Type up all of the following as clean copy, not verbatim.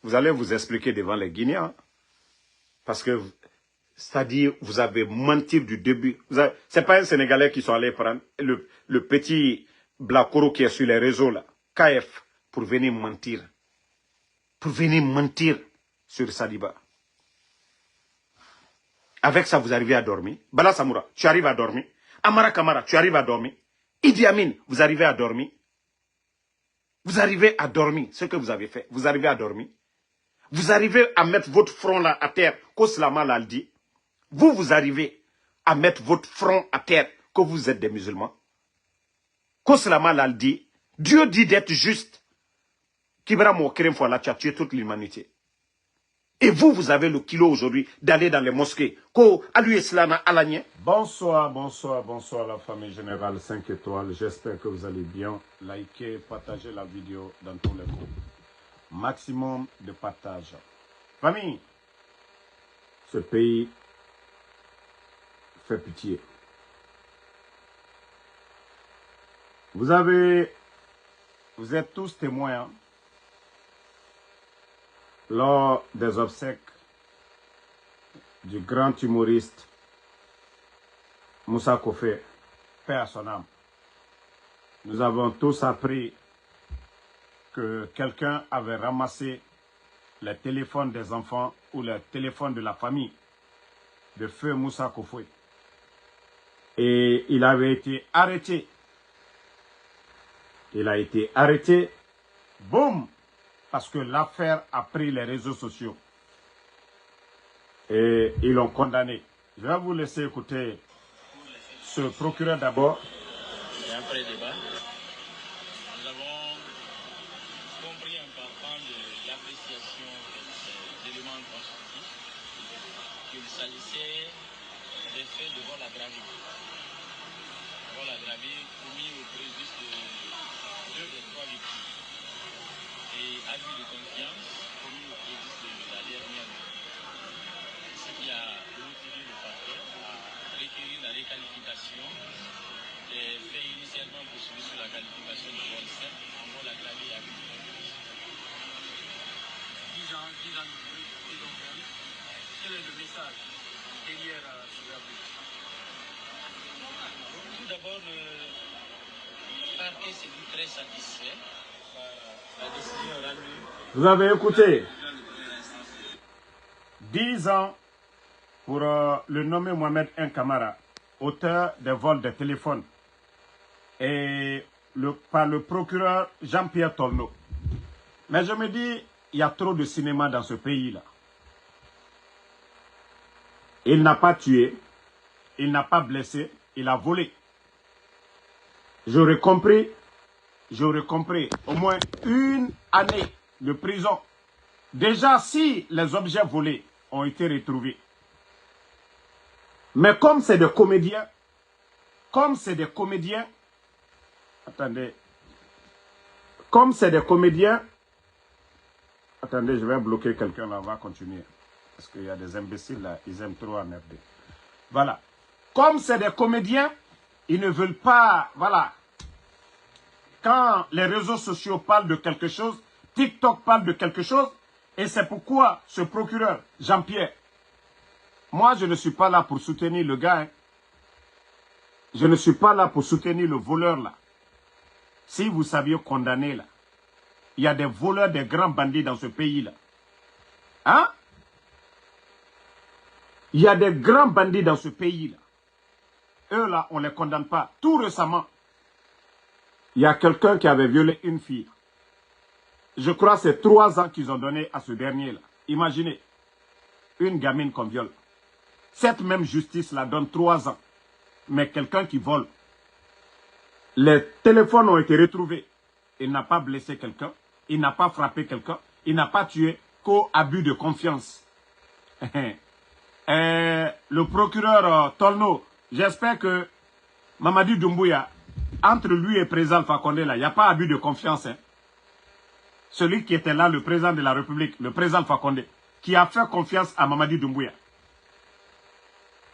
vous allez vous expliquer devant les Guinéens. Parce que, c'est-à-dire, vous avez menti du début. C'est pas un Sénégalais qui sont allés prendre le petit Blakoro qui est sur les réseaux, là, KF, pour venir mentir. Pour venir mentir sur Sadiba. Avec ça, vous arrivez à dormir. Bala Samoura, tu arrives à dormir. Amara Kamara, tu arrives à dormir. Idi Amin, vous arrivez à dormir. Vous arrivez à dormir, ce que vous avez fait. Vous arrivez à dormir. Vous arrivez à mettre votre front là à terre, qu'Oslama l'a dit. Vous arrivez à mettre votre front à terre, que vous êtes des musulmans. Qu'Oslama l'a dit. Dieu dit d'être juste. Kibra Mokrem Fouala, tu as tué toute l'humanité. Et vous avez le kilo aujourd'hui d'aller dans les mosquées. Bonsoir, bonsoir, bonsoir la famille générale 5 étoiles. J'espère que vous allez bien. Likez, partagez la vidéo dans tous les groupes. Maximum de partage. Famille, ce pays fait pitié. Vous êtes tous témoins, hein, lors des obsèques du grand humoriste Moussa Kofé, paix à son âme. Nous avons tous appris que quelqu'un avait ramassé les téléphones des enfants ou les téléphones de la famille de feu Moussa Kofé. Et il avait été arrêté. Il a été arrêté. Boum! Parce que l'affaire a pris les réseaux sociaux. Et ils l'ont condamné. Je vais vous laisser écouter ce procureur d'abord. Et après débat, nous avons compris en partant de l'appréciation des éléments constitutifs qu'il s'agissait des faits de vol aggravé. Vol aggravé commis au préjudice de 2 des 3 victimes. Et abus de confiance commis au préjudice de la dernière. Ce qui a motivé le parquet à requérir la réqualification des faits initialement poursuivis sur la qualification de vol simple en vol aggravé et abus de confiance. 10 ans de prison ferme. Quel est le message derrière ce verdict? Tout d'abord, le parquet s'est dit très satisfait. La décision rendue. Vous avez écouté 10 ans pour le nommé Mohamed Nkamara, auteur des vols de téléphone, et par le procureur Jean-Pierre Tolno. Mais je me dis, il y a trop de cinéma dans ce pays-là. Il n'a pas tué, il n'a pas blessé, il a volé. J'aurais compris au moins 1 année de prison. Déjà, si les objets volés ont été retrouvés. Mais comme c'est des comédiens, attendez, attendez, je vais bloquer quelqu'un là, on va continuer. Parce qu'il y a des imbéciles là, ils aiment trop emmerder. Voilà. Comme c'est des comédiens, ils ne veulent pas, voilà. Quand les réseaux sociaux parlent de quelque chose, TikTok parle de quelque chose, et c'est pourquoi ce procureur, Jean-Pierre, moi je ne suis pas là pour soutenir le gars, hein. Je ne suis pas là pour soutenir le voleur là. Si vous saviez condamner là, il y a des voleurs, des grands bandits dans ce pays là. Hein? Il y a des grands bandits dans ce pays là. Eux là, on ne les condamne pas. Tout récemment, il y a quelqu'un qui avait violé une fille. Je crois que c'est 3 ans qu'ils ont donné à ce dernier-là. Imaginez, une gamine qu'on viole. Cette même justice-là donne 3 ans. Mais quelqu'un qui vole, les téléphones ont été retrouvés. Il n'a pas blessé quelqu'un, il n'a pas frappé quelqu'un, il n'a pas tué qu'au abus de confiance. Le procureur Tolno, j'espère que Mamadi Doumbouya, entre lui et le président Alpha Condé, il n'y a pas abus de confiance. Hein. Celui qui était là, le président de la République, le président Alpha Condé, qui a fait confiance à Mamadi Doumbouya.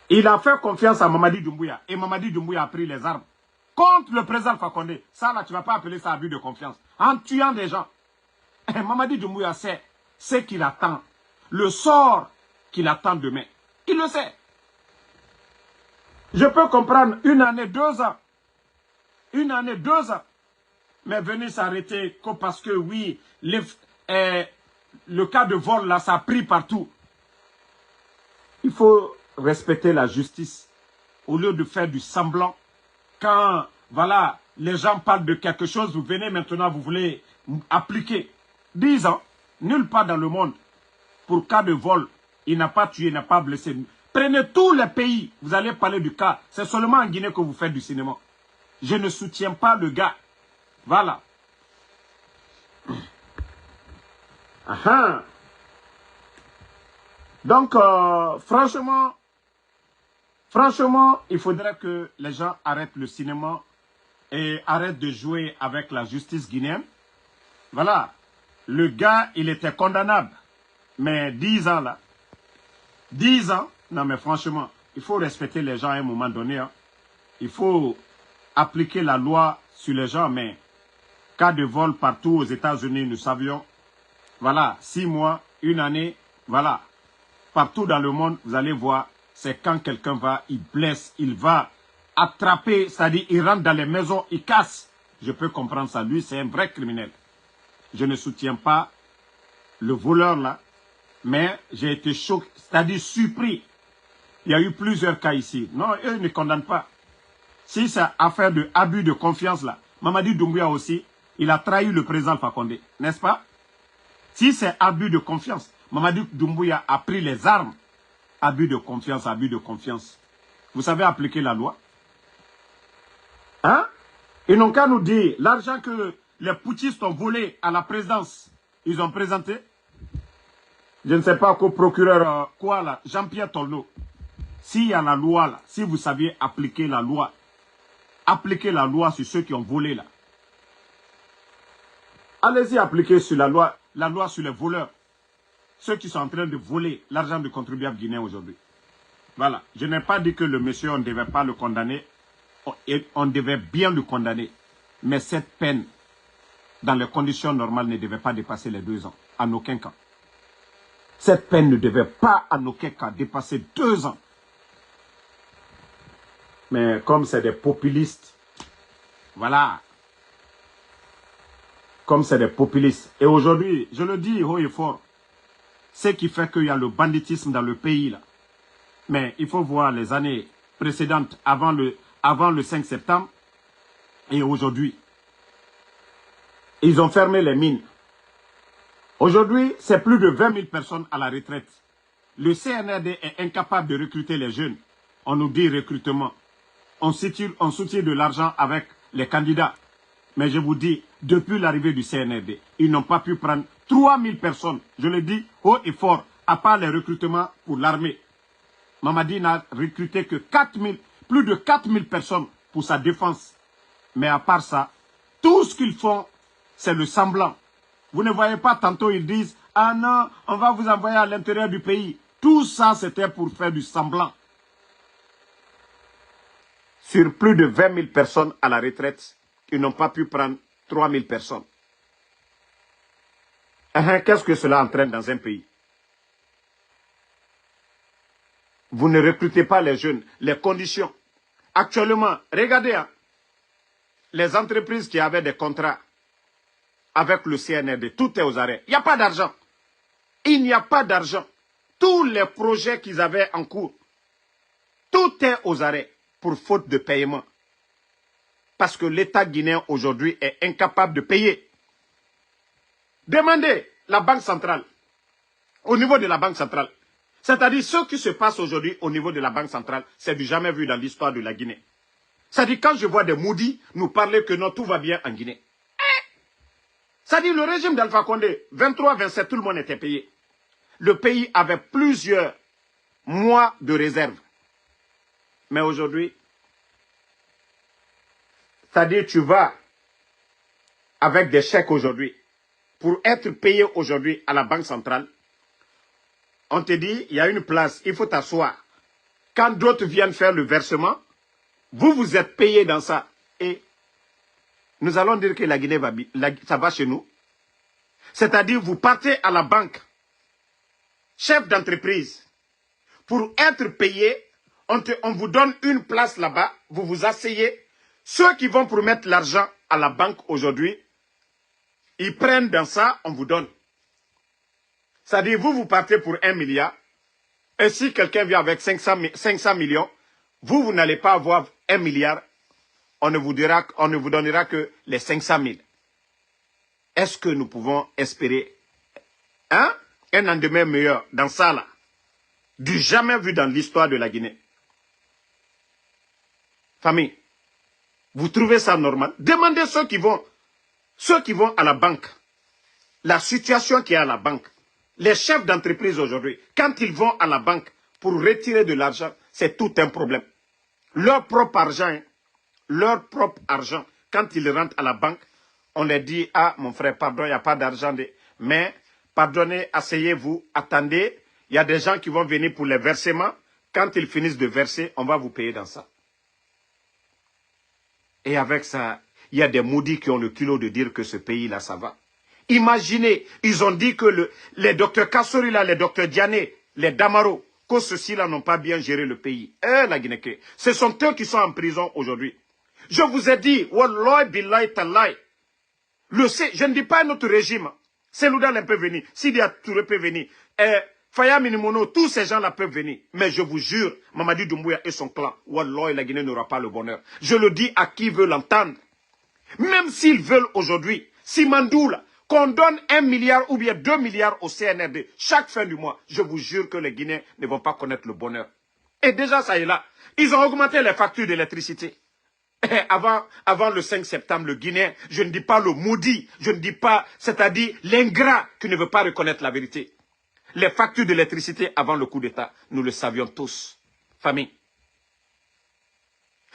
Il a fait confiance à Mamadi Doumbouya et Mamadi Doumbouya a pris les armes contre le président Alpha Condé. Ça là, tu ne vas pas appeler ça abus de confiance. En tuant des gens. Mamadi Doumbouya sait ce qu'il attend, le sort qu'il attend demain. Il le sait. Je peux comprendre 1 année, 2 ans. 1 année, 2 ans. Mais venir s'arrêter que parce que oui, le cas de vol là, ça a pris partout. Il faut respecter la justice au lieu de faire du semblant. Quand, voilà, les gens parlent de quelque chose, vous venez maintenant, vous voulez appliquer. 10 ans, nulle part dans le monde, pour cas de vol, il n'a pas tué, il n'a pas blessé. Prenez tous les pays, vous allez parler du cas. C'est seulement en Guinée que vous faites du cinéma. Je ne soutiens pas le gars. Voilà. Donc, franchement, il faudrait que les gens arrêtent le cinéma et arrêtent de jouer avec la justice guinéenne. Voilà. Le gars, il était condamnable. Mais 10 ans là, 10 ans, non mais franchement, il faut respecter les gens à un moment donné. Hein. Il faut appliquer la loi sur les gens, mais cas de vol partout aux États-Unis, nous savions. Voilà, 6 mois, 1 année, voilà. Partout dans le monde, vous allez voir, c'est quand quelqu'un va, il blesse, il va attraper, c'est-à-dire il rentre dans les maisons, il casse. Je peux comprendre ça, lui c'est un vrai criminel. Je ne soutiens pas le voleur là, mais j'ai été choqué, c'est-à-dire surpris. Il y a eu plusieurs cas ici. Non, eux ne condamnent pas. Si c'est affaire de abus de confiance là, Mamadi Doumbouya aussi, il a trahi le président Alpha Condé, n'est-ce pas? Si c'est abus de confiance, Mamadi Doumbouya a pris les armes. Abus de confiance, abus de confiance. Vous savez appliquer la loi? Hein? Ils n'ont qu'à nous dire l'argent que les putschistes ont volé à la présidence, ils ont présenté. Je ne sais pas qu'au procureur, quoi là, Jean-Pierre Tolno. S'il y a la loi là, si vous saviez appliquer la loi sur ceux qui ont volé là. Allez-y appliquer sur la loi sur les voleurs. Ceux qui sont en train de voler l'argent du contribuable guinéen aujourd'hui. Voilà. Je n'ai pas dit que le monsieur, on ne devait pas le condamner. On devait bien le condamner. Mais cette peine, dans les conditions normales, ne devait pas dépasser les 2 ans. En aucun cas. Cette peine ne devait pas, en aucun cas, dépasser 2 ans. Mais comme c'est des populistes, voilà. Comme c'est des populistes. Et aujourd'hui, je le dis haut et fort, ce qui fait qu'il y a le banditisme dans le pays là. Mais il faut voir les années précédentes, avant le 5 septembre, et aujourd'hui. Ils ont fermé les mines. Aujourd'hui, c'est plus de 20 000 personnes à la retraite. Le CNRD est incapable de recruter les jeunes. On nous dit recrutement. On soutient de l'argent avec les candidats. Mais je vous dis, depuis l'arrivée du CNRD, ils n'ont pas pu prendre 3 000 personnes. Je le dis haut et fort, à part les recrutements pour l'armée. Mamadi n'a recruté que plus de 4 000 personnes pour sa défense. Mais à part ça, tout ce qu'ils font, c'est le semblant. Vous ne voyez pas, tantôt ils disent, ah non, on va vous envoyer à l'intérieur du pays. Tout ça, c'était pour faire du semblant. Sur plus de 20 000 personnes à la retraite, ils n'ont pas pu prendre 3 000 personnes. Qu'est-ce que cela entraîne dans un pays? Vous ne recrutez pas les jeunes, les conditions. Actuellement, regardez, hein, les entreprises qui avaient des contrats avec le CNRD, tout est aux arrêts. Il n'y a pas d'argent. Il n'y a pas d'argent. Tous les projets qu'ils avaient en cours, tout est aux arrêts pour faute de paiement. Parce que l'État guinéen aujourd'hui est incapable de payer. Demandez la Banque centrale, au niveau de la Banque centrale. C'est-à-dire ce qui se passe aujourd'hui au niveau de la Banque centrale, c'est du jamais vu dans l'histoire de la Guinée. C'est-à-dire quand je vois des maudits nous parler que non, tout va bien en Guinée. C'est-à-dire le régime d'Alpha Condé, 23-27, tout le monde était payé. Le pays avait plusieurs mois de réserve. Mais aujourd'hui, c'est-à-dire tu vas avec des chèques aujourd'hui, pour être payé aujourd'hui à la Banque centrale, on te dit, il y a une place, il faut t'asseoir. Quand d'autres viennent faire le versement, vous êtes payé dans ça. Et nous allons dire que la Guinée va, ça va chez nous. C'est-à-dire, vous partez à la banque chef d'entreprise, pour être payé, on vous donne une place là-bas, vous vous asseyez. Ceux qui vont pour mettre l'argent à la banque aujourd'hui, ils prennent dans ça, on vous donne. C'est-à-dire, vous partez pour 1 milliard, et si quelqu'un vient avec 500 millions, vous n'allez pas avoir 1 milliard, on ne vous donnera que les 500 000. Est-ce que nous pouvons espérer un lendemain meilleur dans ça là, du jamais vu dans l'histoire de la Guinée? Famille, vous trouvez ça normal? Demandez ceux qui vont à la banque, la situation qui est à la banque. Les chefs d'entreprise aujourd'hui, quand ils vont à la banque pour retirer de l'argent, c'est tout un problème. Leur propre argent, quand ils rentrent à la banque, on leur dit, ah mon frère, pardon, il n'y a pas d'argent, mais pardonnez, asseyez-vous, attendez, il y a des gens qui vont venir pour les versements. Quand ils finissent de verser, on va vous payer dans ça. Et avec ça, il y a des maudits qui ont le culot de dire que ce pays-là, ça va. Imaginez, ils ont dit que les docteurs Kassori, là, les docteurs Diané, les Damaro, que ceux-ci-là n'ont pas bien géré le pays. La Guinée, ce sont eux qui sont en prison aujourd'hui. Je vous ai dit, Wallahi billahi tallahi, je ne dis pas notre régime, Seloudal peut venir, Sidi Touré peut venir, Faya Minimono, tous ces gens-là peuvent venir. Mais je vous jure, Mamadi Doumbouya et son clan, Wallahi, la Guinée n'aura pas le bonheur. Je le dis à qui veut l'entendre. Même s'ils veulent aujourd'hui, si Mandoula, qu'on donne 1 milliard ou bien 2 milliards au CNRD chaque fin du mois, je vous jure que les Guinéens ne vont pas connaître le bonheur. Et déjà, ça est là. Ils ont augmenté les factures d'électricité. Avant le 5 septembre, le Guinéen, je ne dis pas le maudit, je ne dis pas, c'est-à-dire l'ingrat qui ne veut pas reconnaître la vérité. Les factures d'électricité avant le coup d'État, nous le savions tous. Famille.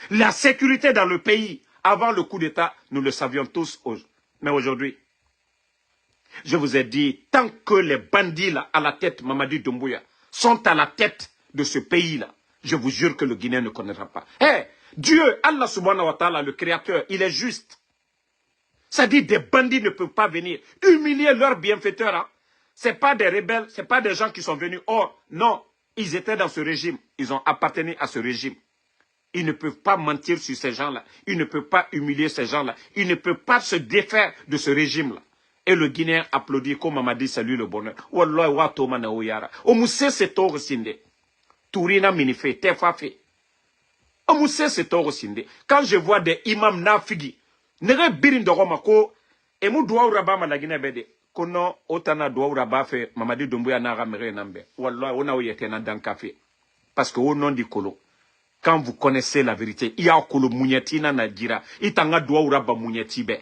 La sécurité dans le pays avant le coup d'État, nous le savions tous. Mais aujourd'hui, je vous ai dit, tant que les bandits là, à la tête, Mamadi Doumbouya, sont à la tête de ce pays-là, je vous jure que le Guinéen ne connaîtra pas. Dieu, Allah subhanahu wa ta'ala, le créateur, il est juste. C'est-à-dire des bandits ne peuvent pas venir humilier leurs bienfaiteurs. Hein. Ce n'est pas des rebelles, ce n'est pas des gens qui sont venus. Or, non, ils étaient dans ce régime. Ils ont appartenu à ce régime. Ils ne peuvent pas mentir sur ces gens-là. Ils ne peuvent pas humilier ces gens-là. Ils ne peuvent pas se défaire de ce régime-là. Et le Guinéen applaudit comme on m'a dit, c'est lui le bonheur. Wallahi wa to mana oyara. O mousse c'est tort sinde. Tourina minife, tefa fe. O mousse c'est tort sinde. Quand je vois des imams nafigi, nere birin de Roma ko, et mou doua uraba ma la Guinée bede. Kono otana doua uraba fe, Mamadi Doumbouya na ramere nambe. Wallahi ona oyete na dan café. Parce que au nom du Kolo, quand vous connaissez la vérité, il y a Kolo Mounieti na Nadjira, itanga doua uraba Mounieti be.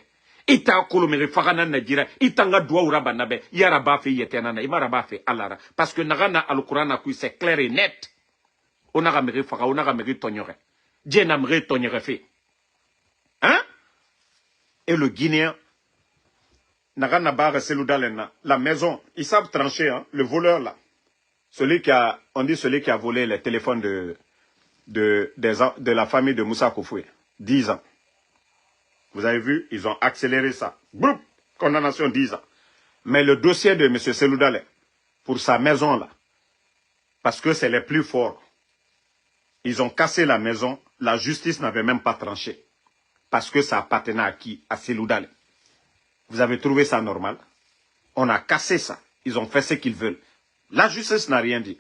Ita kolomere fagana nadira itanga doua uraba nabe yaraba fe yetenana imaraba fe alara parce que nagana alqurana ku c'est clair et net onaga meri faga onaga meri tonyore djena meri tonyore fe hein. Et le Guinéen nagana bare Seloudalena la maison ils savent trancher hein, le voleur là, celui qui a volé les téléphones de la famille de Moussa Kofoué 10 ans. Vous avez vu, ils ont accéléré ça. Broup, condamnation 10 ans. Mais le dossier de M. Seloudalé, pour sa maison là, parce que c'est les plus forts, ils ont cassé la maison, la justice n'avait même pas tranché. Parce que ça appartenait à qui? À Seloudalé. Vous avez trouvé ça normal? On a cassé ça. Ils ont fait ce qu'ils veulent. La justice n'a rien dit.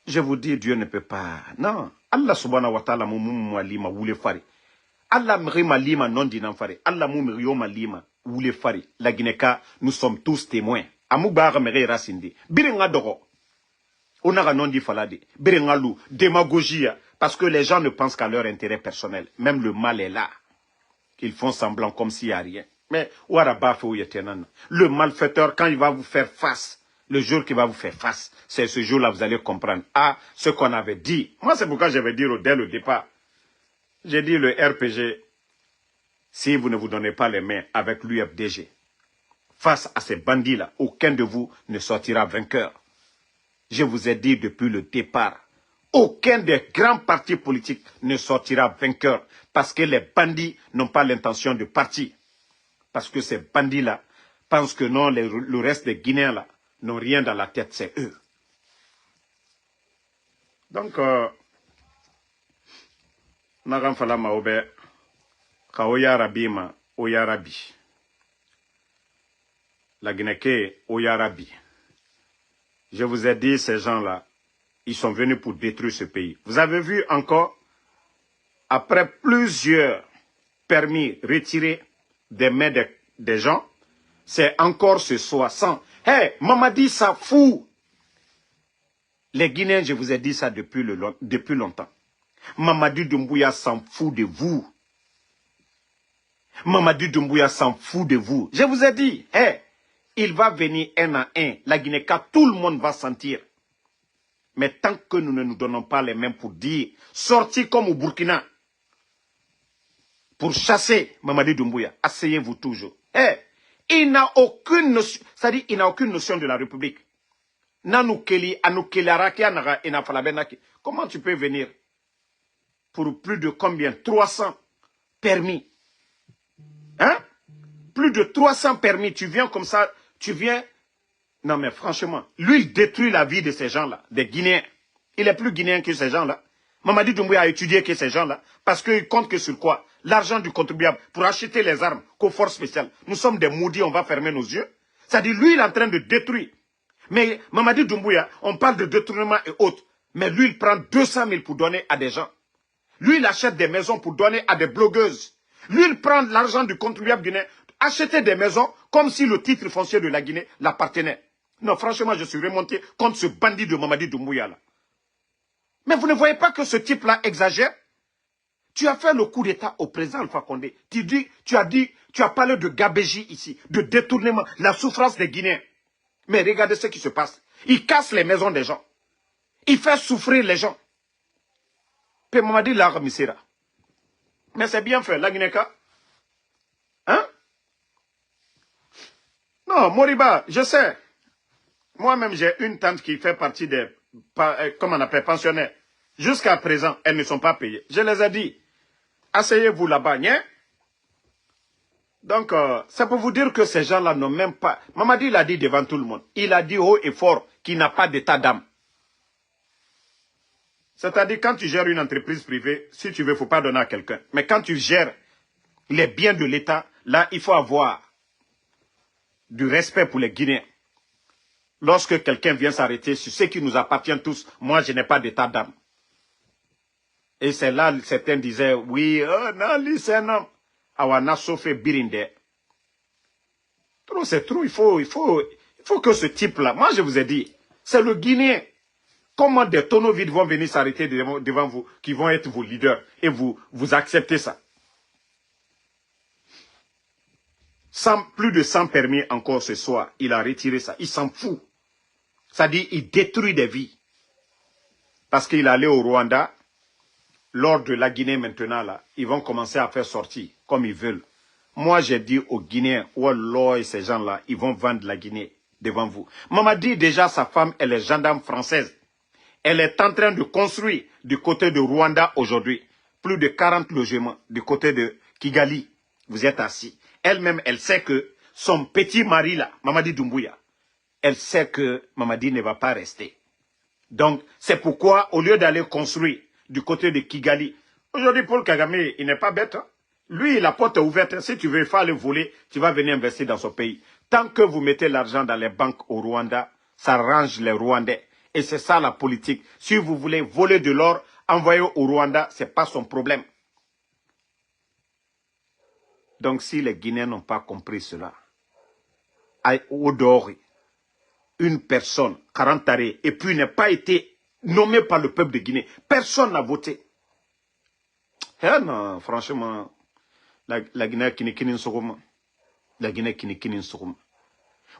Je vous dis, Dieu ne peut pas. Non. Allah subhanahu wa ta'ala moumoumoualima woule fari. Allah mrima lima non dinanfare. Allah moumrioma lima woule fari. La Guinée-Ka, nous sommes tous témoins. Amoubar mere rasindi. Birenga doro. Onara non di falade. Birenga lou. Démagogie. Parce que les gens ne pensent qu'à leur intérêt personnel. Même le mal est là. Ils font semblant comme s'il n'y a rien. Mais, le malfaiteur, quand il va vous faire face, le jour qu'il va vous faire face, c'est ce jour-là vous allez comprendre. Ah, ce qu'on avait dit. Moi, c'est pourquoi j'avais dit dès le départ. J'ai dit le RPG, si vous ne vous donnez pas les mains avec l'UFDG, face à ces bandits-là, aucun de vous ne sortira vainqueur. Je vous ai dit depuis le départ, aucun des grands partis politiques ne sortira vainqueur parce que les bandits n'ont pas l'intention de partir. Parce que ces bandits-là pensent que non, le reste des Guinéens là n'ont rien dans la tête, c'est eux. Donc, Nagam Falama Obe, Kaoya Rabima, Oya Rabi. La Guinée, Oya Rabi. Je vous ai dit, ces gens-là, ils sont venus pour détruire ce pays. Vous avez vu encore, après plusieurs permis retirés des mains des gens, c'est encore ce soir sans. Hé, Mamadi, ça fout. Les Guinéens, je vous ai dit ça depuis longtemps. Mamadi Doumbouya s'en fout de vous. Mamadi Doumbouya s'en fout de vous. Je vous ai dit, hé, il va venir un à un. La Guinée, tout le monde va sentir. Mais tant que nous ne nous donnons pas les mains pour dire, sortir comme au Burkina, pour chasser Mamadi Doumbouya, asseyez-vous toujours. Hé, il n'a aucune notion, c'est-à-dire il n'a aucune notion de la République. Comment tu peux venir pour plus de combien? 300 permis. Hein? Plus de 300 permis. Tu viens comme ça, tu viens. Non mais franchement, lui il détruit la vie de ces gens-là, des Guinéens. Il est plus Guinéen que ces gens-là. Mamadi Doumbouya a étudié que ces gens-là, parce qu'il compte que sur quoi? L'argent du contribuable pour acheter les armes qu'aux forces spéciales. Nous sommes des maudits, on va fermer nos yeux. C'est-à-dire lui il est en train de détruire. Mais Mamadi Doumbouya, on parle de détournement et autres. Mais lui, il prend 200 000 pour donner à des gens. Lui, il achète des maisons pour donner à des blogueuses. Lui, il prend l'argent du contribuable guinéen, acheter des maisons comme si le titre foncier de la Guinée l'appartenait. Non, franchement, je suis remonté contre ce bandit de Mamadi Doumbouya là. Mais vous ne voyez pas que ce type-là exagère? Tu as fait le coup d'État au président Alpha Condé. Tu as parlé de gabégie ici, de détournement, la souffrance des Guinéens. Mais regardez ce qui se passe. Il casse les maisons des gens. Il fait souffrir les gens. Puis Mamadi l'a remis. Mais c'est bien fait, la Guinée-Ka. Hein? Non, Moriba, je sais. Moi-même, j'ai une tante qui fait partie des, comment on appelle, pensionnaires. Jusqu'à présent, elles ne sont pas payées. Je les ai dit, asseyez-vous là-bas, hein? Donc, c'est pour vous dire que ces gens-là n'ont même pas... Mamadi l'a dit devant tout le monde. Il a dit haut et fort qu'il n'a pas d'état d'âme. C'est-à-dire, quand tu gères une entreprise privée, si tu veux, il ne faut pas donner à quelqu'un. Mais quand tu gères les biens de l'État, là, il faut avoir du respect pour les Guinéens. Lorsque quelqu'un vient s'arrêter sur ce qui nous appartient tous, moi, je n'ai pas d'état d'âme. Et c'est là, certains disaient, oui, non, lui, c'est un homme. Awana Sofé Birinde. Trop, c'est trop. Il faut que ce type-là, moi je vous ai dit, c'est le Guinéen. Comment des tonneaux vides vont venir s'arrêter devant vous, qui vont être vos leaders, et vous acceptez ça. Plus de 100 permis encore ce soir, il a retiré ça. Il s'en fout. C'est-à-dire, il détruit des vies. Parce qu'il est allé au Rwanda. Lors de la Guinée maintenant, là, ils vont commencer à faire sortir comme ils veulent. Moi, j'ai dit aux Guinéens, Wallah et ces gens-là, ils vont vendre la Guinée devant vous. Mamadi, déjà, sa femme, elle est gendarme française. Elle est en train de construire du côté de Rwanda aujourd'hui. Plus de 40 logements du côté de Kigali. Vous êtes assis. Elle-même, elle sait que son petit mari, là, Mamadi Doumbouya, elle sait que Mamadi ne va pas rester. Donc, c'est pourquoi, au lieu d'aller construire du côté de Kigali. Aujourd'hui, Paul Kagame, il n'est pas bête. Hein? Lui, la porte est ouverte. Si tu veux faire le voler, tu vas venir investir dans son pays. Tant que vous mettez l'argent dans les banques au Rwanda, ça arrange les Rwandais. Et c'est ça la politique. Si vous voulez voler de l'or, envoyer au Rwanda, ce n'est pas son problème. Donc, si les Guinéens n'ont pas compris cela, à Odori, une personne, Karantare, et puis n'a pas été nommé par le peuple de Guinée. Personne n'a voté. Eh non, franchement, la Guinée Kinikini Nsogoma. La Guinée Kinikini Nsogoma.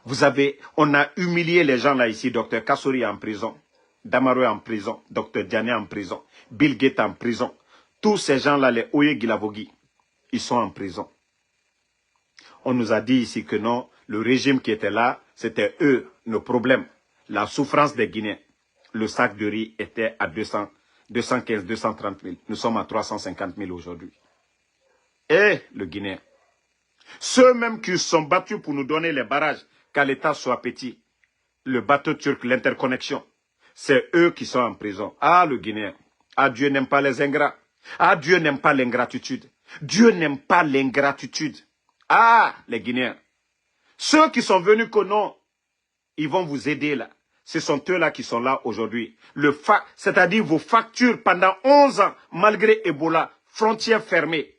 Vous avez, on a humilié les gens là ici. Dr Kassori est en prison. Damaro est en prison. Dr Diané est en prison. Bill Gates est en prison. Tous ces gens là, les Oye Gilavogi, ils sont en prison. On nous a dit ici que non, le régime qui était là, c'était eux, nos problèmes. La souffrance des Guinéens. Le sac de riz était à 215, 230 000. Nous sommes à 350 000 aujourd'hui. Et le Guinéen. Ceux mêmes qui sont battus pour nous donner les barrages, qu'à l'État soit petit. le bateau turc, l'interconnexion. C'est eux qui sont en prison. Ah, le Guinéen. Ah, Dieu n'aime pas les ingrats. Ah, Dieu n'aime pas l'ingratitude. Dieu n'aime pas l'ingratitude. Ah, les Guinéens. Ceux qui sont venus que non, ils vont vous aider là. Ce sont eux là qui sont là aujourd'hui. C'est-à-dire vos factures pendant 11 ans, malgré Ebola, frontières fermées.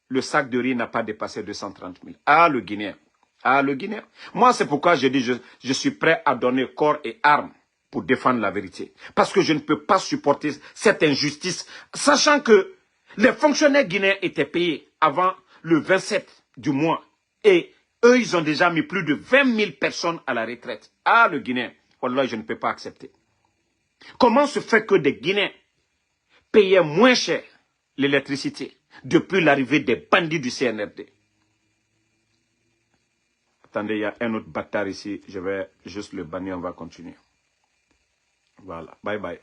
Le sac de riz n'a pas dépassé 230 000. Ah, le Guinéen. Ah, le Guinéen. Moi, c'est pourquoi je dis je suis prêt à donner corps et armes pour défendre la vérité. Parce que je ne peux pas supporter cette injustice, sachant que les fonctionnaires guinéens étaient payés avant le 27 du mois. Et eux, ils ont déjà mis plus de 20 000 personnes à la retraite. Ah, le Guinéen. Wallah, je ne peux pas accepter. Comment se fait que des Guinéens payaient moins cher l'électricité depuis l'arrivée des bandits du CNRD? Attendez, il y a un autre bâtard ici. Je vais juste le bannir, on va continuer. Voilà, bye bye.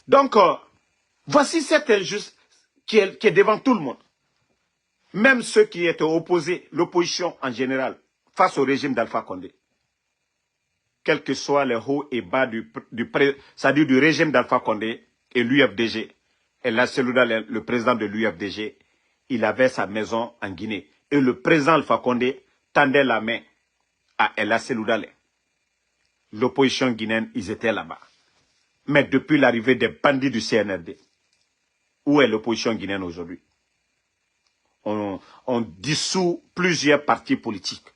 Donc, voici cette injustice qui est devant tout le monde. Même ceux qui étaient opposés, l'opposition en général, face au régime d'Alpha Condé. Quels que soient les hauts et bas c'est-à-dire du régime d'Alpha Condé et l'UFDG. Et là, celui-là, le président de l'UFDG, il avait sa maison en Guinée. Et le président Alpha Condé tendait la main à Ella Seloudale. L'opposition guinéenne, ils étaient là-bas. Mais depuis l'arrivée des bandits du CNRD, où est l'opposition guinéenne aujourd'hui? On dissout plusieurs partis politiques.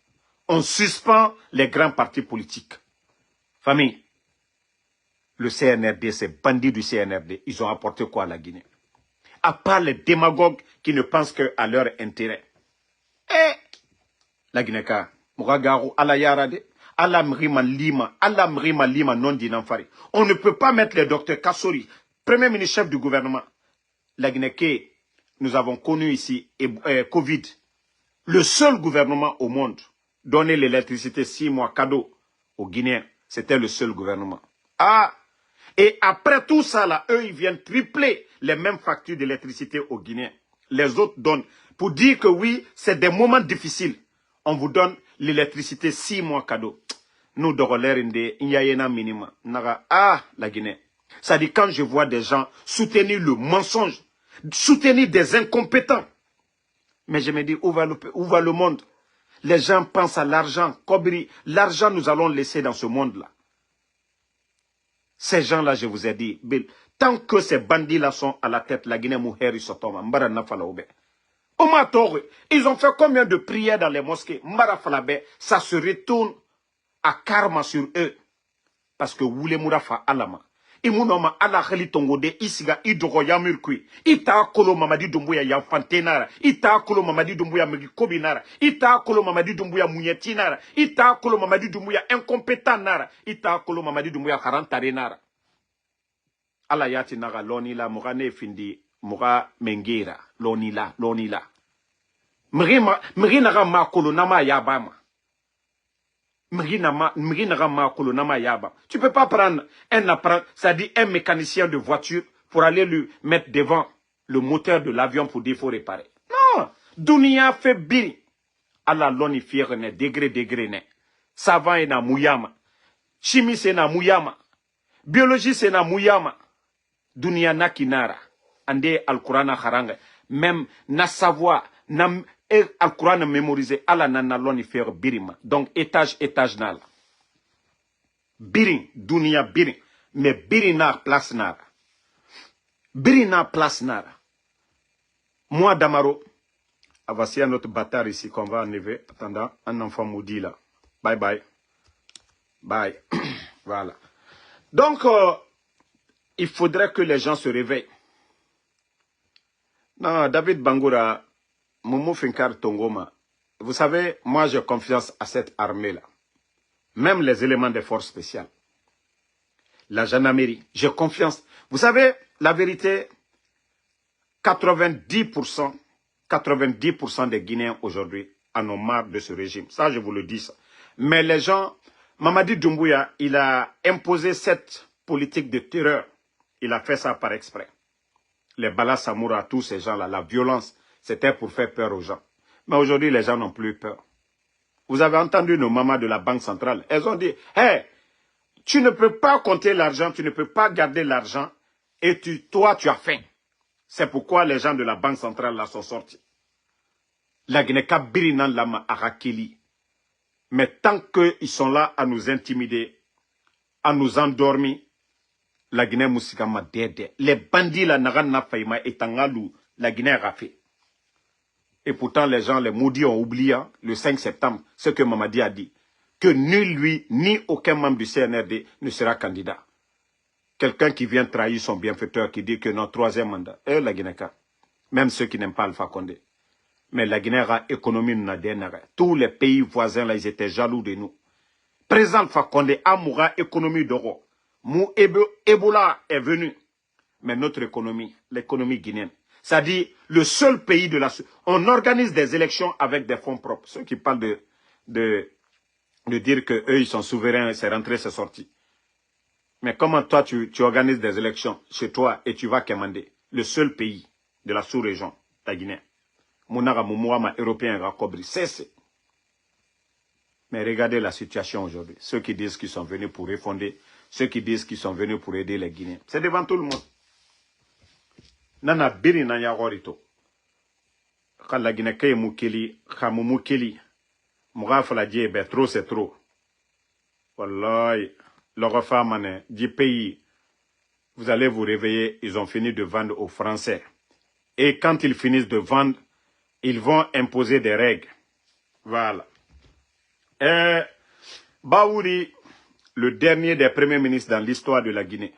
On suspend les grands partis politiques. Famille, le CNRD, ces bandits du CNRD, ils ont apporté quoi à la Guinée? À part les démagogues qui ne pensent qu'à leur intérêt. Et la Guinée-Ka, Mouragaru, Ala Yarade, Ala Mrima Lima, non d'Inamfari. On ne peut pas mettre le docteur Kassori, premier ministre chef du gouvernement. La Guinée-Ka, nous avons connu ici Covid. Le seul gouvernement au monde donner l'électricité 6 mois cadeau aux Guinéens. C'était le seul gouvernement. Ah! Et après tout ça, là, eux, ils viennent tripler les mêmes factures d'électricité aux Guinéens. Les autres donnent. Pour dire que oui, c'est des moments difficiles. On vous donne l'électricité 6 mois cadeau. Nous, minima. Ah, la Guinée. Ça dit, quand je vois des gens soutenir le mensonge, soutenir des incompétents, mais je me dis, où va le monde? Les gens pensent à l'argent. Kobri, l'argent, nous allons laisser dans ce monde-là. Ces gens-là, je vous ai dit, tant que ces bandits-là sont à la tête, la Guinée Mouheri Sotoma, Mbara Nafalaoube. Ils ont fait combien de prières dans les mosquées? Mbara Falabe, ça se retourne à karma sur eux. Parce que Wule Mourafa Alama. Imunoma ala khali tongode isiga idoro yamurkui. Ita kolo Mamadi Doumbouya Yanfantenara. Ita kolo Mamadi Doumbouya Megikobinara. Ita kolo Mamadi Doumbouya Mouyetinara. Ita kolo Mamadi Doumbouya incompétent. Ita kolo Mamadi Doumbouya Karantarenara. Ala yati naga lonila mugane findi muga mengera. Lonila. Mrina ma kolo nama yabama. Tu ne peux pas prendre un apprenti, c'est-à-dire un mécanicien de voiture pour aller lui mettre devant le moteur de l'avion pour dire qu'il faut réparer. Non! Dunia fait biri. Allah loni fier ne degré ne. Savant est na mouyama. Chimie c'est na mouyama. Biologie c'est na mouyama. Dunia na kinara. Ande al-Qur'an haranga. Même na savoir, na et Al-Qur'an mémorisé, Allah n'a l'on faire birima. Donc, étage nala. Birin, dunia birin. Mais birina place nara. Birina place nara. Moi, Damaro, voici un autre bâtard ici qu'on va enlever. Attendant, un enfant maudit là. Bye bye. Bye. Voilà. Donc, il faudrait que les gens se réveillent. Non, David Bangoura, Momo Finkar Tongoma, vous savez, moi j'ai confiance à cette armée-là. Même les éléments des forces spéciales. La gendarmerie, j'ai confiance. Vous savez, la vérité, 90% des Guinéens aujourd'hui en ont marre de ce régime. Ça, je vous le dis ça. Mais les gens, Mamadi Doumbouya, il a imposé cette politique de terreur. Il a fait ça par exprès. Les Bala Samoura, tous ces gens-là, la violence, c'était pour faire peur aux gens. Mais aujourd'hui, les gens n'ont plus peur. Vous avez entendu nos mamans de la Banque centrale. Elles ont dit, hey, Tu ne peux pas compter l'argent, tu ne peux pas garder l'argent et toi, tu as faim. C'est pourquoi les gens de la Banque centrale là sont sortis. La Guinée-Ka birinan lama arakeli. Mais tant qu'ils sont là à nous intimider, à nous endormir, la Guinée Moussikama dédé. Les bandits là n'arana faïma et tangalou, la Guinée a fait. Et pourtant les gens, les maudits ont oublié hein, le 5 septembre, ce que Mamadi a dit. Que ni lui, ni aucun membre du CNRD ne sera candidat. Quelqu'un qui vient trahir son bienfaiteur, qui dit que notre troisième mandat, la Guinée-Ka, même ceux qui n'aiment pas Alpha Condé. Mais la Guinée a économie, tous les pays voisins là, ils étaient jaloux de nous. Président Alpha Condé, Amoura, économie d'euro. Mou Ebola est venu. Mais notre économie, l'économie guinéenne, c'est-à-dire le seul pays de la... On organise des élections avec des fonds propres. Ceux qui parlent de dire qu'eux, ils sont souverains, c'est rentré, c'est sorti. Mais comment toi, tu organises des élections chez toi et tu vas commander le seul pays de la sous-région, la Guinée. Mounara Moumouama, européen, Rakobri, c'est. Mais regardez la situation aujourd'hui. Ceux qui disent qu'ils sont venus pour refonder, ceux qui disent qu'ils sont venus pour aider les Guinéens. C'est devant tout le monde. Nana biri na yagorito. Quand la Guinée kay moukeli, khamoumukeli. Mouraf la dit, ben trop c'est trop. Wallahi, leur femme du pays, vous allez vous réveiller, ils ont fini de vendre aux Français. Et quand ils finissent de vendre, ils vont imposer des règles. Voilà. Baouri, le dernier des premiers ministres dans l'histoire de la Guinée.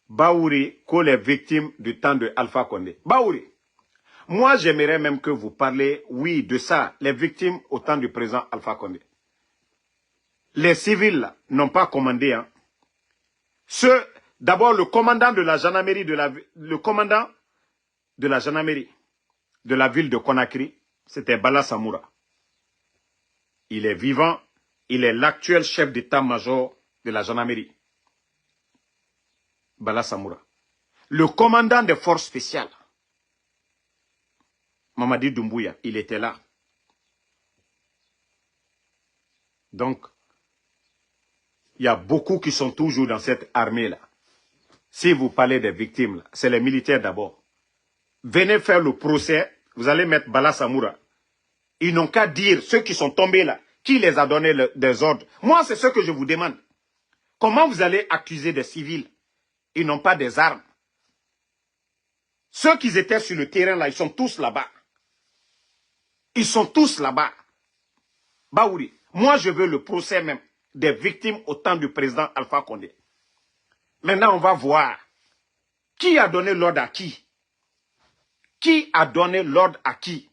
Baouri, que les victimes du temps de Alpha Condé. Baouri, moi j'aimerais même que vous parlez, oui, de ça, les victimes au temps du président Alpha Condé. Les civils n'ont pas commandé. Hein. D'abord, le commandant de la gendarmerie, le commandant de la gendarmerie de la ville de Conakry, c'était Bala Samoura. Il est vivant, il est l'actuel chef d'état-major de la gendarmerie. Bala Samoura. Le commandant des forces spéciales, Mamadi Doumbouya, il était là. Donc, il y a beaucoup qui sont toujours dans cette armée-là. Si vous parlez des victimes, c'est les militaires d'abord. Venez faire le procès, vous allez mettre Bala Samoura. Ils n'ont qu'à dire, ceux qui sont tombés là, qui les a donné des ordres. Moi, c'est ce que je vous demande. Comment vous allez accuser des civils? Ils n'ont pas des armes. Ceux qui étaient sur le terrain là, ils sont tous là-bas. Ils sont tous là-bas. Baouri, moi je veux le procès même des victimes au temps du président Alpha Condé. Maintenant, on va voir qui a donné l'ordre à qui. Qui a donné l'ordre à qui?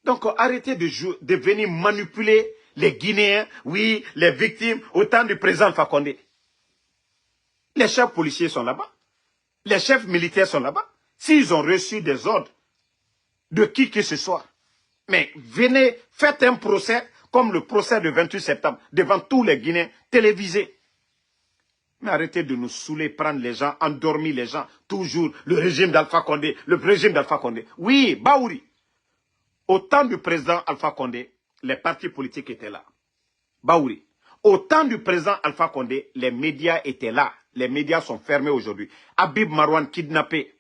Donc, arrêtez de venir manipuler les Guinéens, oui, les victimes, au temps du président Alpha Condé. Les chefs policiers sont là-bas. Les chefs militaires sont là-bas. S'ils ont reçu des ordres de qui que ce soit. Mais venez, faites un procès comme le procès du 28 septembre, devant tous les Guinéens télévisés. Mais arrêtez de nous saouler, prendre les gens, endormir les gens, toujours le régime d'Alpha Condé, le régime d'Alpha Condé. Oui, Baouri. Au temps du président Alpha Condé, les partis politiques étaient là. Baouri. Au temps du président Alpha Condé, les médias étaient là. Les médias sont fermés aujourd'hui. Habib Marouane kidnappé.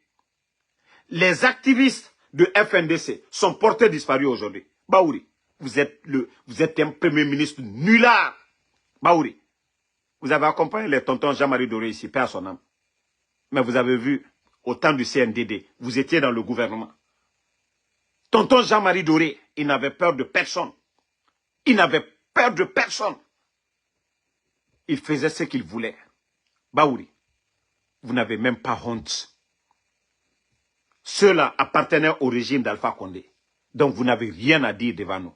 Les activistes de FNDC sont portés disparus aujourd'hui. Baouri, vous êtes un premier ministre nullard. Baouri, vous avez accompagné les tontons Jean-Marie Doré ici, paix à son âme. Mais vous avez vu, au temps du CNDD, vous étiez dans le gouvernement. Tonton Jean-Marie Doré, il n'avait peur de personne. Il n'avait peur de personne. Il faisait ce qu'il voulait. Baouri, vous n'avez même pas honte. Ceux-là appartenaient au régime d'Alpha Condé. Donc vous n'avez rien à dire devant nous.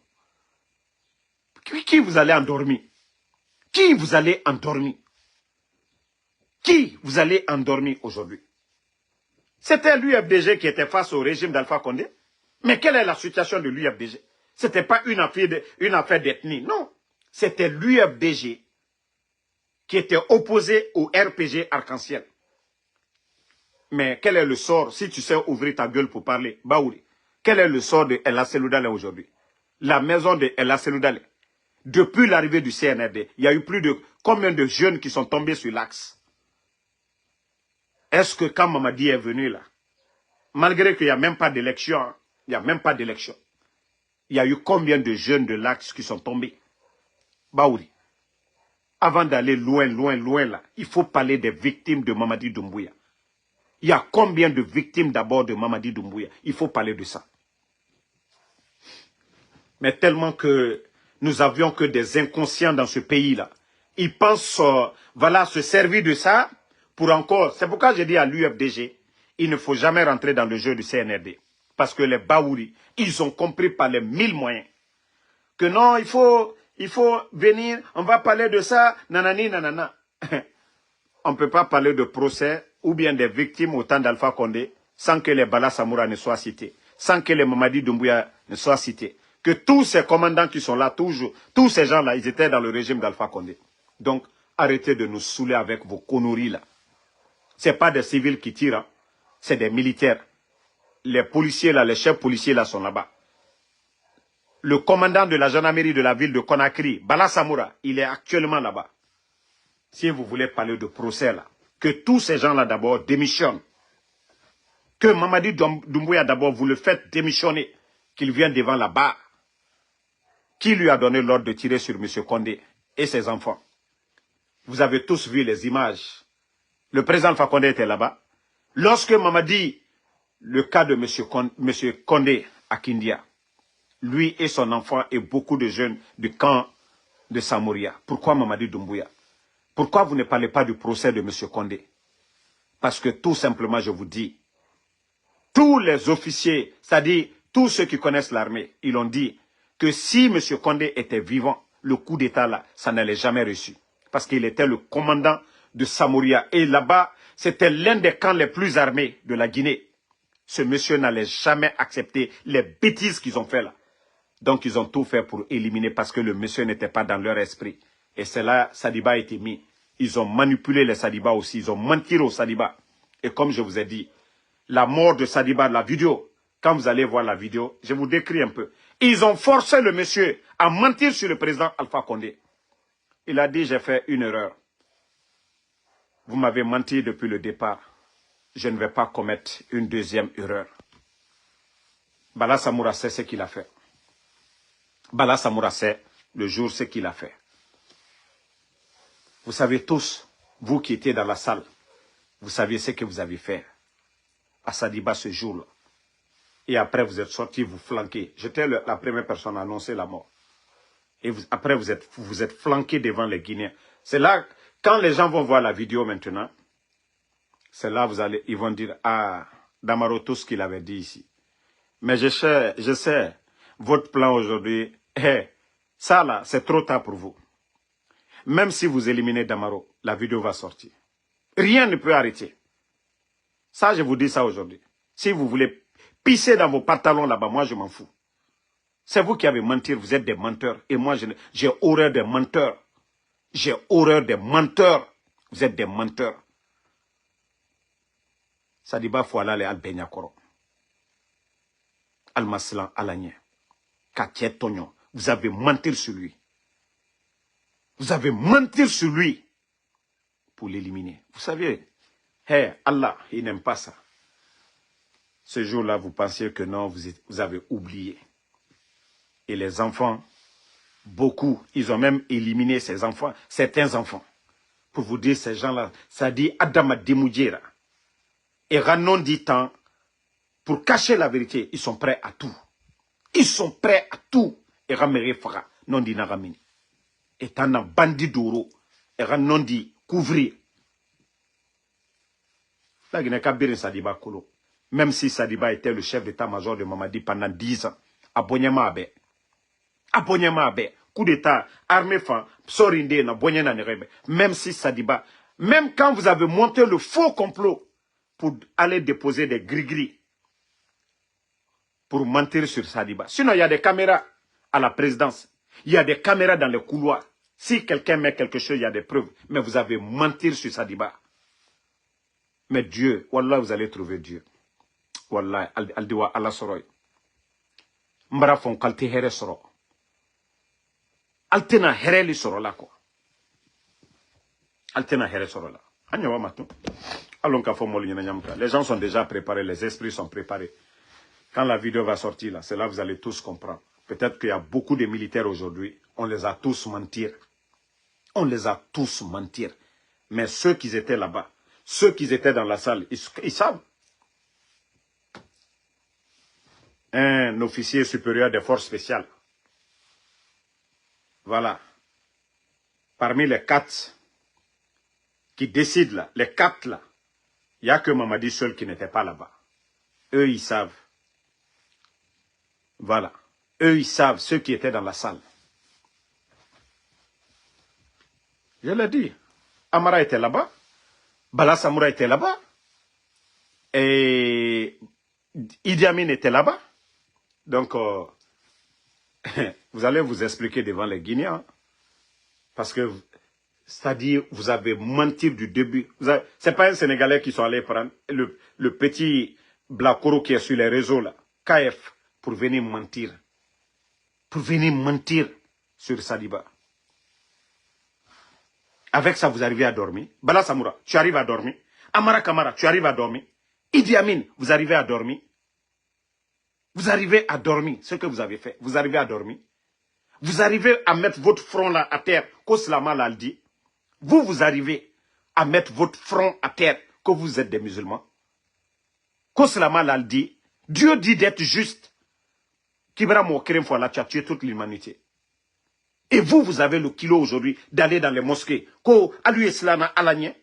Qui vous allez endormir? Qui vous allez endormir? Qui vous allez endormir aujourd'hui? C'était l'UFDG qui était face au régime d'Alpha Condé. Mais quelle est la situation de l'UFDG? Ce n'était pas une affaire d'ethnie, non. C'était l'UFDG qui était opposé au RPG Arc-en-Ciel. Mais quel est le sort, si tu sais ouvrir ta gueule pour parler, Baouri, quel est le sort de El Seloudale aujourd'hui? La maison de El Seloudale, Depuis l'arrivée du CNRD, il y a eu plus de combien de jeunes qui sont tombés sur l'axe? Est-ce que quand Mamadi est venu là, malgré qu'il n'y a même pas d'élection, hein, il n'y a même pas d'élection, il y a eu combien de jeunes de l'axe qui sont tombés? Baouri. Avant d'aller loin, loin, loin là, il faut parler des victimes de Mamadi Doumbouya. Il y a combien de victimes d'abord de Mamadi Doumbouya? Il faut parler de ça. Mais tellement que nous avions que des inconscients dans ce pays-là. Ils pensent, voilà, se servir de ça pour encore... C'est pourquoi j'ai dit à l'UFDG, il ne faut jamais rentrer dans le jeu du CNRD. Parce que les Baouri, ils ont compris par les 1000 moyens que non, il faut venir, on va parler de ça, nanani, nanana. On ne peut pas parler de procès ou bien des victimes au temps d'Alpha Condé sans que les Bala Samoura ne soient cités, sans que les Mamadi Doumbouya ne soient cités. Que tous ces commandants qui sont là, toujours, tous ces gens-là, ils étaient dans le régime d'Alpha Condé. Donc, arrêtez de nous saouler avec vos conneries là. Ce n'est pas des civils qui tirent, hein. C'est des militaires. Les policiers là, les chefs policiers là sont là-bas. Le commandant de la gendarmerie de la ville de Conakry, Bala Samoura, il est actuellement là-bas. Si vous voulez parler de procès là, que tous ces gens là d'abord démissionnent. Que Mamadi Doumbouya d'abord, vous le faites démissionner, qu'il vienne devant la barre. Qui lui a donné l'ordre de tirer sur M. Condé et ses enfants? Vous avez tous vu les images. Le président Alpha Condé était là-bas. Lorsque Mamadi, le cas de M. Condé à Kindia, lui et son enfant et beaucoup de jeunes du camp de Samouria. Pourquoi Mamadi Doumbouya? Pourquoi vous ne parlez pas du procès de M. Condé? Parce que tout simplement, je vous dis, tous les officiers, c'est-à-dire tous ceux qui connaissent l'armée, ils ont dit que si M. Condé était vivant, le coup d'État là, ça n'allait jamais reçu. Parce qu'il était le commandant de Samouria. Et là-bas, c'était l'un des camps les plus armés de la Guinée. Ce monsieur n'allait jamais accepter les bêtises qu'ils ont fait là. Donc ils ont tout fait pour éliminer parce que le monsieur n'était pas dans leur esprit. Et c'est là Sadiba a été mis. Ils ont manipulé les Sadiba aussi. Ils ont menti aux Sadiba. Et comme je vous ai dit, la mort de Sadiba, la vidéo, quand vous allez voir la vidéo, je vous décris un peu. Ils ont forcé le monsieur à mentir sur le président Alpha Condé. Il a dit, j'ai fait une erreur. Vous m'avez menti depuis le départ. Je ne vais pas commettre une deuxième erreur. Bala Samoura sait ce qu'il a fait. Bala Samoura sait le jour ce qu'il a fait. Vous savez tous, vous qui étiez dans la salle, vous saviez ce que vous avez fait à Sadiba ce jour-là. Et après, vous êtes sortis, vous flanquez. J'étais la première personne à annoncer la mort. Et après, vous êtes flanqués devant les Guinéens. C'est là, quand les gens vont voir la vidéo maintenant, c'est là ils vont dire, ah, Damaro, tout ce qu'il avait dit ici. Mais je sais, votre plan aujourd'hui, ça là, c'est trop tard pour vous. Même si vous éliminez Damaro, la vidéo va sortir. Rien ne peut arrêter. Ça, je vous dis ça aujourd'hui. Si vous voulez pisser dans vos pantalons là-bas, moi je m'en fous. C'est vous qui avez menti, vous êtes des menteurs. Et moi, j'ai horreur des menteurs. J'ai horreur des menteurs. Vous êtes des menteurs. Sadiba Fouala le Albenyakoro. Almaslan Alagné. Katie Tognon. Vous avez menti sur lui. Vous avez menti sur lui pour l'éliminer. Vous savez, Allah, il n'aime pas ça. Ce jour-là, vous pensiez que non, vous avez oublié. Et les enfants, beaucoup, ils ont même éliminé ces enfants, certains enfants. Pour vous dire, ces gens-là, ça dit Adama Demoudjera. Et Ranon dit tant, pour cacher la vérité, ils sont prêts à tout. Ils sont prêts à tout. Et Ramere Fara, non dit Naramini. Et t'en as bandit d'oro. Et Ranon dit couvrir. Là, il n'y a qu'à Birin Sadiba Kolo. Même si Sadiba était le chef d'état-major de Mamadi pendant 10 ans. Abonyama Abe. Abonyama Abe. Coup d'état, armée fan, Sorinde, na Bonyana Nerebe. Même si Sadiba, même quand vous avez monté le faux complot pour aller déposer des gris-gris pour mentir sur Sadiba. Sinon, il y a des caméras à la présidence. Il y a des caméras dans les couloirs. Si quelqu'un met quelque chose, il y a des preuves. Mais vous avez menti sur Sadiba. Mais Dieu, Wallah, vous allez trouver Dieu. Wallah, Aldiwa Allah Soroy. Mbara fon kalti here soro. Altena hereli sorola quoi. Altena here sorola. Anyawa matou. Allons qu'à les gens sont déjà préparés, les esprits sont préparés. Quand la vidéo va sortir là, c'est là que vous allez tous comprendre. Peut-être qu'il y a beaucoup de militaires aujourd'hui, on les a tous mentir. On les a tous mentir. Mais ceux qui étaient là-bas, ceux qui étaient dans la salle, ils savent. Un officier supérieur des forces spéciales. Voilà. Parmi les 4 qui décident là, les 4 là, il n'y a que Mamadi seul qui n'était pas là-bas. Eux, ils savent. Voilà. Eux, ils savent, ceux qui étaient dans la salle. Je l'ai dit. Amara était là-bas. Bala Samoura était là-bas. Et Idi Amin était là-bas. Donc, vous allez vous expliquer devant les Guinéens. Parce que, c'est-à-dire, vous avez menti du début. Ce n'est pas un Sénégalais qui sont allés prendre le petit Blakoro qui est sur les réseaux, là, KF, pour venir mentir. Pour venir mentir sur Sadiba. Avec ça, vous arrivez à dormir. Bala Samoura, tu arrives à dormir. Amara Kamara, tu arrives à dormir. Idi Amin, vous arrivez à dormir. Vous arrivez à dormir, ce que vous avez fait. Vous arrivez à dormir. Vous arrivez à mettre votre front là à terre, qu'Oslama l'a dit. Vous arrivez à mettre votre front à terre, que vous êtes des musulmans. Qu'Oslama l'a dit. Dieu dit d'être juste. Kibra Mokrem Fouala, tu as tué toute l'humanité. Et vous avez le kilo aujourd'hui d'aller dans les mosquées. Ko alu Islana alanye.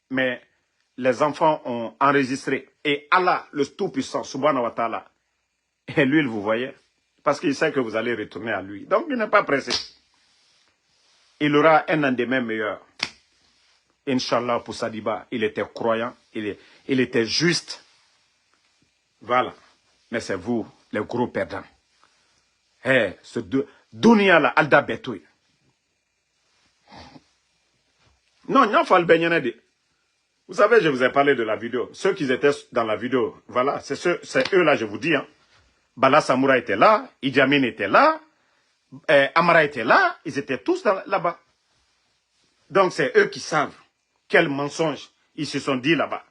Mais les enfants ont enregistré. Et Allah, le Tout-Puissant, subhanahu wa ta'ala, et lui, il vous voyait. Parce qu'il sait que vous allez retourner à lui. Donc, il n'est pas pressé. Il aura un lendemain meilleur. Inch'Allah, pour Sadiba, il était croyant. Il était juste. Voilà. Mais c'est vous, les gros perdants. Ce dunia-là, Alda Betoui. Non, il n'y a pas le. Vous savez, je vous ai parlé de la vidéo. Ceux qui étaient dans la vidéo, voilà, c'est eux-là, je vous dis. Hein. Bala Samoura était là, Idi Amin était là, Amara était là, ils étaient tous là-bas. Donc c'est eux qui savent quel mensonge ils se sont dit là-bas.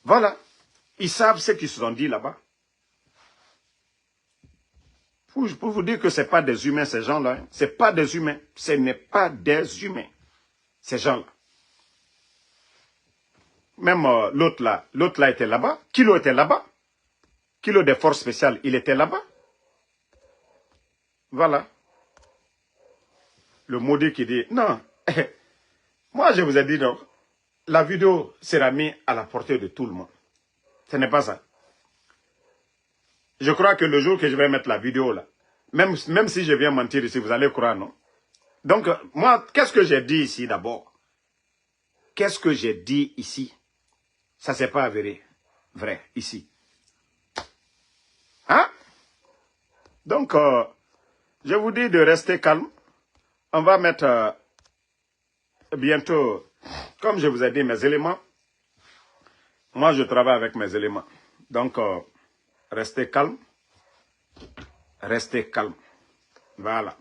Voilà. Ils savent ce qu'ils se sont dit là-bas. Pour vous dire que ce n'est pas des humains, ces gens-là. Hein. Ce n'est pas des humains. Ce n'est pas des humains, ces gens-là. Même l'autre là était là-bas. Kilo était là-bas. Kilo des forces spéciales, il était là-bas. Voilà. Le maudit qui dit, non, moi je vous ai dit donc, la vidéo sera mise à la portée de tout le monde. Ce n'est pas ça. Je crois que le jour que je vais mettre la vidéo là, même si je viens mentir ici, vous allez croire, non? Donc, moi, qu'est-ce que j'ai dit ici d'abord? Qu'est-ce que j'ai dit ici? Ça, c'est pas avéré. Vrai, ici. Hein? Donc, je vous dis de rester calme. On va mettre bientôt, comme je vous ai dit, mes éléments. Moi, je travaille avec mes éléments. Donc, restez calme. Restez calme. Voilà.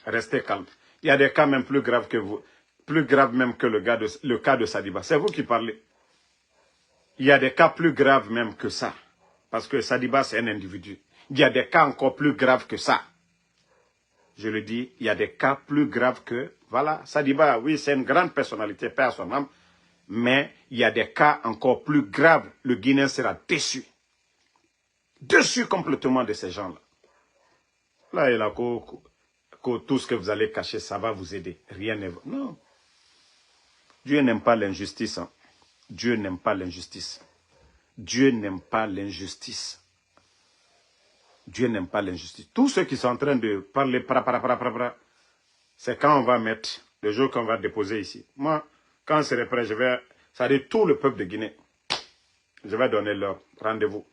Restez calme. Il y a des cas même plus graves que vous. Plus graves même que le cas de Sadiba. C'est vous qui parlez. Il y a des cas plus graves même que ça. Parce que Sadiba, c'est un individu. Il y a des cas encore plus graves que ça. Je le dis, il y a des cas plus graves que... Voilà, Sadiba, oui, c'est une grande personnalité, paix à son âme. Mais il y a des cas encore plus graves. Le Guinéen sera déçu. Déçu complètement de ces gens-là. Là, il a tout ce que vous allez cacher, ça va vous aider. Rien n'est... Non. Dieu n'aime pas l'injustice. Hein. Dieu n'aime pas l'injustice. Dieu n'aime pas l'injustice. Dieu n'aime pas l'injustice. Tous ceux qui sont en train de parler, c'est quand on va mettre, le jour qu'on va déposer ici. Moi, quand c'est prêt, je vais, ça dit tout le peuple de Guinée. Je vais donner leur rendez-vous.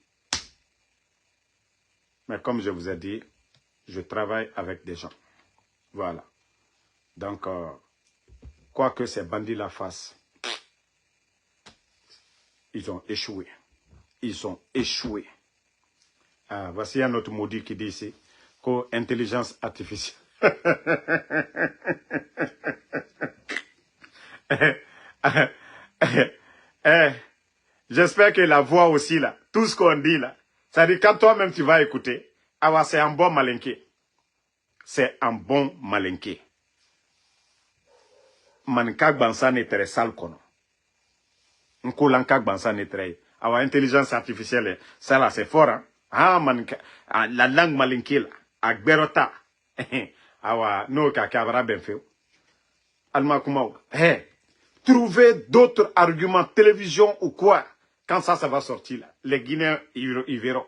Mais comme je vous ai dit, je travaille avec des gens. Voilà. Donc, quoi que ces bandits-là fassent, ils ont échoué. Ils ont échoué. Ah, voici un autre maudit qui dit ici qu'intelligence artificielle. J'espère que la voix aussi, là, tout ce qu'on dit, là, ça dit quand toi-même tu vas écouter, ah, c'est un bon malinqué. C'est un bon malinqué. Mankag bansa ne tere sal kono. Nkolankag bansa ne tere. Awa intelligence artificielle, ça là c'est fort, hein. Ah, la langue malinqué, là, agberota. Awa, no kakabra benfeu. Alma kumao. Hey, trouvez d'autres arguments, télévision ou quoi, quand ça va sortir, là. Les Guinéens, ils verront.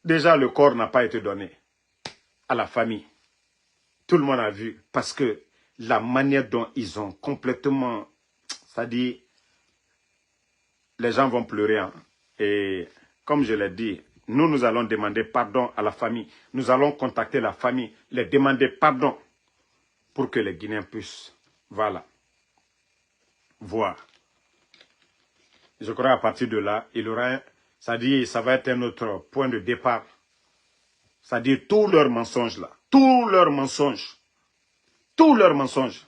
Déjà, le corps n'a pas été donné à la famille. Tout le monde a vu, parce que la manière dont ils ont complètement, c'est-à-dire, les gens vont pleurer. Hein. Et comme je l'ai dit, nous allons demander pardon à la famille. Nous allons contacter la famille, les demander pardon pour que les Guinéens puissent, voilà, voir. Je crois à partir de là, il y aura, c'est-à-dire, ça va être un autre point de départ. C'est-à-dire, tous leurs mensonges là, tous leurs mensonges, tous leurs mensonges.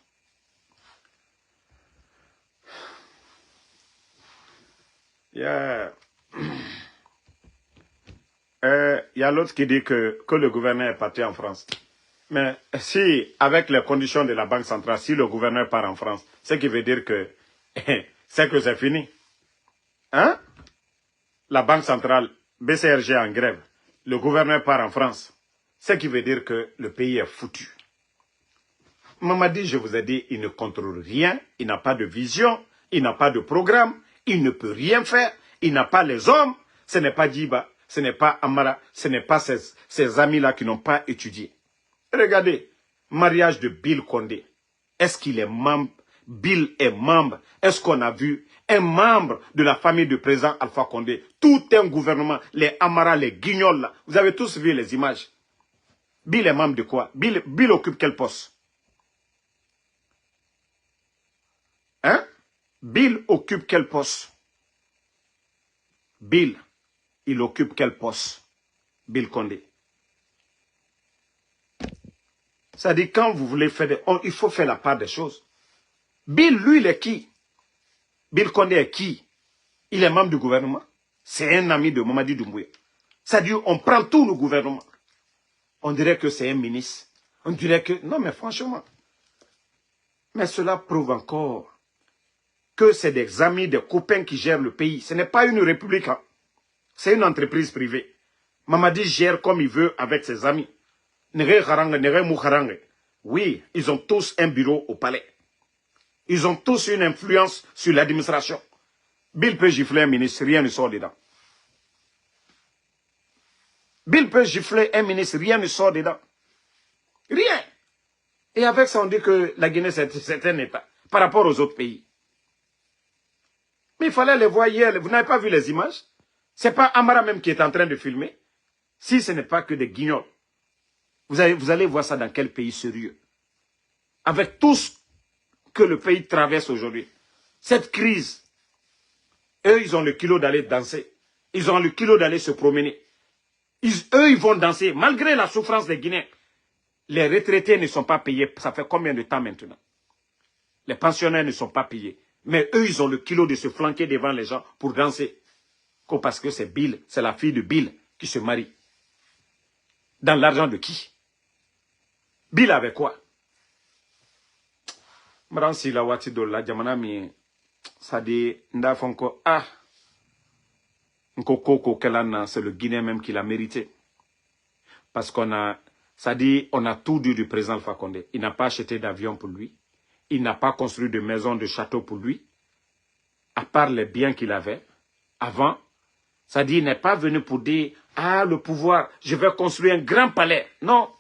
Il y a l'autre qui dit que le gouverneur est parti en France. Mais si, avec les conditions de la Banque centrale, si le gouverneur part en France, ce qui veut dire que c'est fini. Hein? La Banque centrale, BCRG en grève, le gouverneur part en France, ce qui veut dire que le pays est foutu. Mamadi, je vous ai dit, il ne contrôle rien, il n'a pas de vision, il n'a pas de programme, il ne peut rien faire, il n'a pas les hommes, ce n'est pas Djiba, ce n'est pas Amara, ce n'est pas ces amis-là qui n'ont pas étudié. Regardez, mariage de Bill Condé. Est-ce qu'il est membre? Bill est membre. Est-ce qu'on a vu un membre de la famille du président Alpha Condé? Tout un gouvernement, les Amara, les Guignols, là. Vous avez tous vu les images. Bill est membre de quoi? Bill occupe quel poste? Hein? Bill occupe quel poste? Bill, il occupe quel poste? Bill Condé. Ça dit quand vous voulez faire il faut faire la part des choses. Bill, lui, il est qui? Bill Condé est qui? Il est membre du gouvernement. C'est un ami de Mamadi Doumbouya. Ça dit on prend tout le gouvernement. On dirait que c'est un ministre. On dirait que... Non, mais franchement. Mais cela prouve encore que c'est des amis, des copains qui gèrent le pays. Ce n'est pas une république. Hein. C'est une entreprise privée. Mamadi gère comme il veut avec ses amis. Oui, ils ont tous un bureau au palais. Ils ont tous une influence sur l'administration. Bill peut gifler un ministre, rien ne sort dedans. Bill peut gifler un ministre, rien ne sort dedans. Rien. Et avec ça, on dit que la Guinée, c'est un État par rapport aux autres pays. Mais il fallait les voir hier. Vous n'avez pas vu les images? Ce n'est pas Amara même qui est en train de filmer. Si ce n'est pas que des guignols. Vous allez voir ça dans quel pays sérieux. Avec tout ce que le pays traverse aujourd'hui. Cette crise. Eux, ils ont le culot d'aller danser. Ils ont le culot d'aller se promener. Eux, ils vont danser. Malgré la souffrance des Guinéens. Les retraités ne sont pas payés. Ça fait combien de temps maintenant? Les pensionnaires ne sont pas payés. Mais eux, ils ont le culot de se flanquer devant les gens pour danser. Parce que c'est Bill, c'est la fille de Bill qui se marie. Dans l'argent de qui? Bill avec quoi? Mransi la wati do la jamana mi sadi nda fonko ah nkoko kelana c'est le Guinéen même qui l'a mérité parce qu'on a on a tout dit du président Alpha Condé. Il n'a pas acheté d'avion pour lui, il n'a pas construit de maison, de château pour lui, à part les biens qu'il avait avant. Il n'est pas venu pour dire ah le pouvoir, je vais construire un grand palais. Non.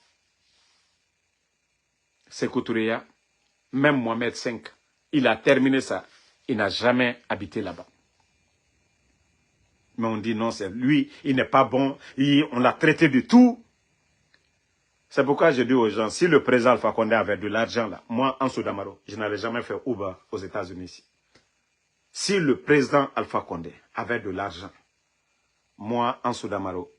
Sékou Touré, même Mohamed V, il a terminé ça. Il n'a jamais habité là-bas. Mais on dit non, c'est lui, il n'est pas bon, on l'a traité de tout. C'est pourquoi je dis aux gens, si le président Alpha Condé avait de l'argent là, moi, en Soudamaro, je n'allais jamais faire Uber aux États-Unis. Si le président Alpha Condé avait de l'argent, moi, Ansou Damaro,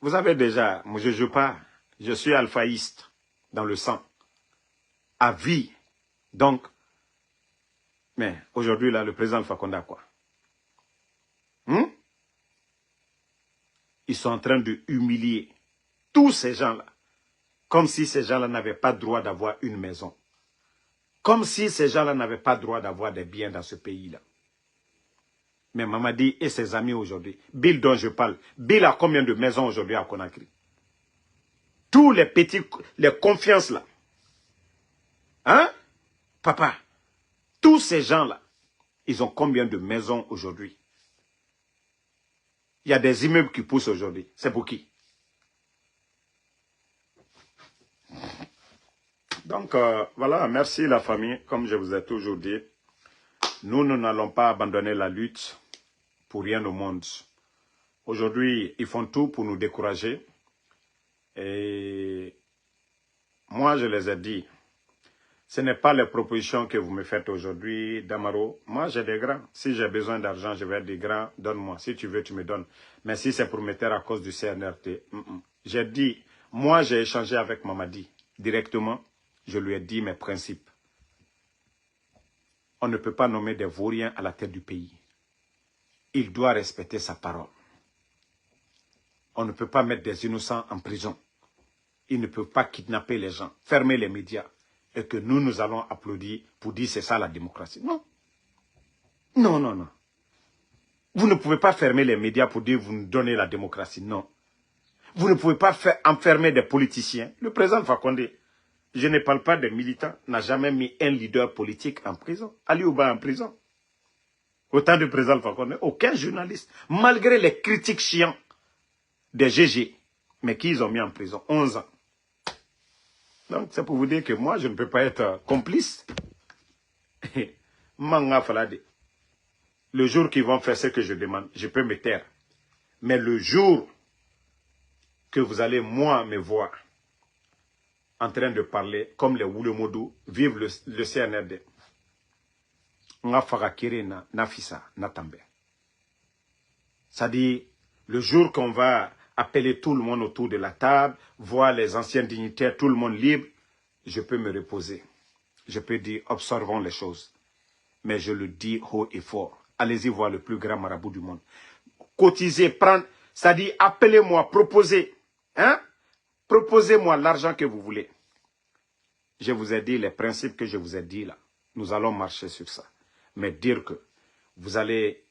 vous savez déjà, moi je ne joue pas, je suis alphaïste dans le sang, à vie. Donc, mais aujourd'hui, là, le président Alpha Condé a quoi? Ils sont en train de humilier tous ces gens-là, comme si ces gens-là n'avaient pas droit d'avoir une maison. Comme si ces gens-là n'avaient pas droit d'avoir des biens dans ce pays-là. Mais Mamadi et ses amis aujourd'hui, Bill dont je parle, Bill a combien de maisons aujourd'hui à Conakry? Tous les petits, les confiances là. Hein? Papa, tous ces gens-là, ils ont combien de maisons aujourd'hui? Il y a des immeubles qui poussent aujourd'hui. C'est pour qui? Donc, voilà, merci la famille. Comme je vous ai toujours dit, nous n'allons pas abandonner la lutte pour rien au monde. Aujourd'hui, ils font tout pour nous décourager. Et moi, je les ai dit, ce n'est pas les propositions que vous me faites aujourd'hui, Damaro. Moi, j'ai des grands. Si j'ai besoin d'argent, je vais être des grands. Donne-moi. Si tu veux, tu me donnes. Mais si c'est pour me taire à cause du CNRT, j'ai dit, moi, j'ai échangé avec Mamadi directement. Je lui ai dit mes principes. On ne peut pas nommer des vauriens à la tête du pays. Il doit respecter sa parole. On ne peut pas mettre des innocents en prison. Il ne peut pas kidnapper les gens, fermer les médias. Et que nous allons applaudir pour dire c'est ça la démocratie. Non. Non, non, non. Vous ne pouvez pas fermer les médias pour dire vous nous donnez la démocratie. Non. Vous ne pouvez pas enfermer des politiciens. Le président Alpha Condé, je ne parle pas des militants, n'a jamais mis un leader politique en prison. Ali Ouba en prison. Autant de président Alpha Condé, aucun journaliste, malgré les critiques chiants des GG, mais qui ils ont mis en prison 11 ans. Donc c'est pour vous dire que moi je ne peux pas être complice. Manga Falade. Le jour qu'ils vont faire ce que je demande, je peux me taire. Mais le jour que vous allez moi me voir en train de parler comme les Woulemodou, vive le CNRD. Nga faga kere na nafisa natambe. C'est-à-dire, le jour qu'on va appeler tout le monde autour de la table, voir les anciens dignitaires, tout le monde libre, je peux me reposer. Je peux dire, observons les choses. Mais je le dis haut et fort. Allez-y voir le plus grand marabout du monde. Cotisez, prendre, c'est-à-dire, appelez-moi, proposez. Hein? Proposez-moi l'argent que vous voulez. Je vous ai dit les principes que je vous ai dit là. Nous allons marcher sur ça. Mais dire que vous allez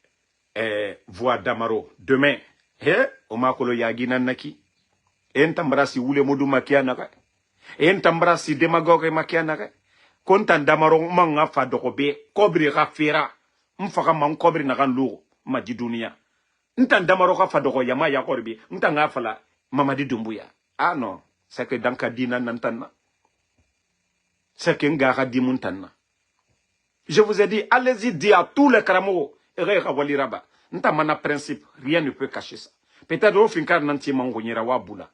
voir Damaro demain. Omakolo yagina naki. Entambrasi wule modu makia naka. Entambrasi demagogue makia naka. Kontan Damaro manga fa dokobe. Kobri rafera. Mfaka man kobri nakan lourd. Madi dunia. Ntan Damaro ka fa doko yama yakorbi. Ntan nga fala Mamadi Doumbouya. Ah non. C'est que dans Kadina nantana. C'est que ngara dimuntana. Je vous ai dit, allez-y dire à tous les karamo. Nta mana principe, rien ne peut cacher ça. Peut-être au finkar nanti mangonyera wabula.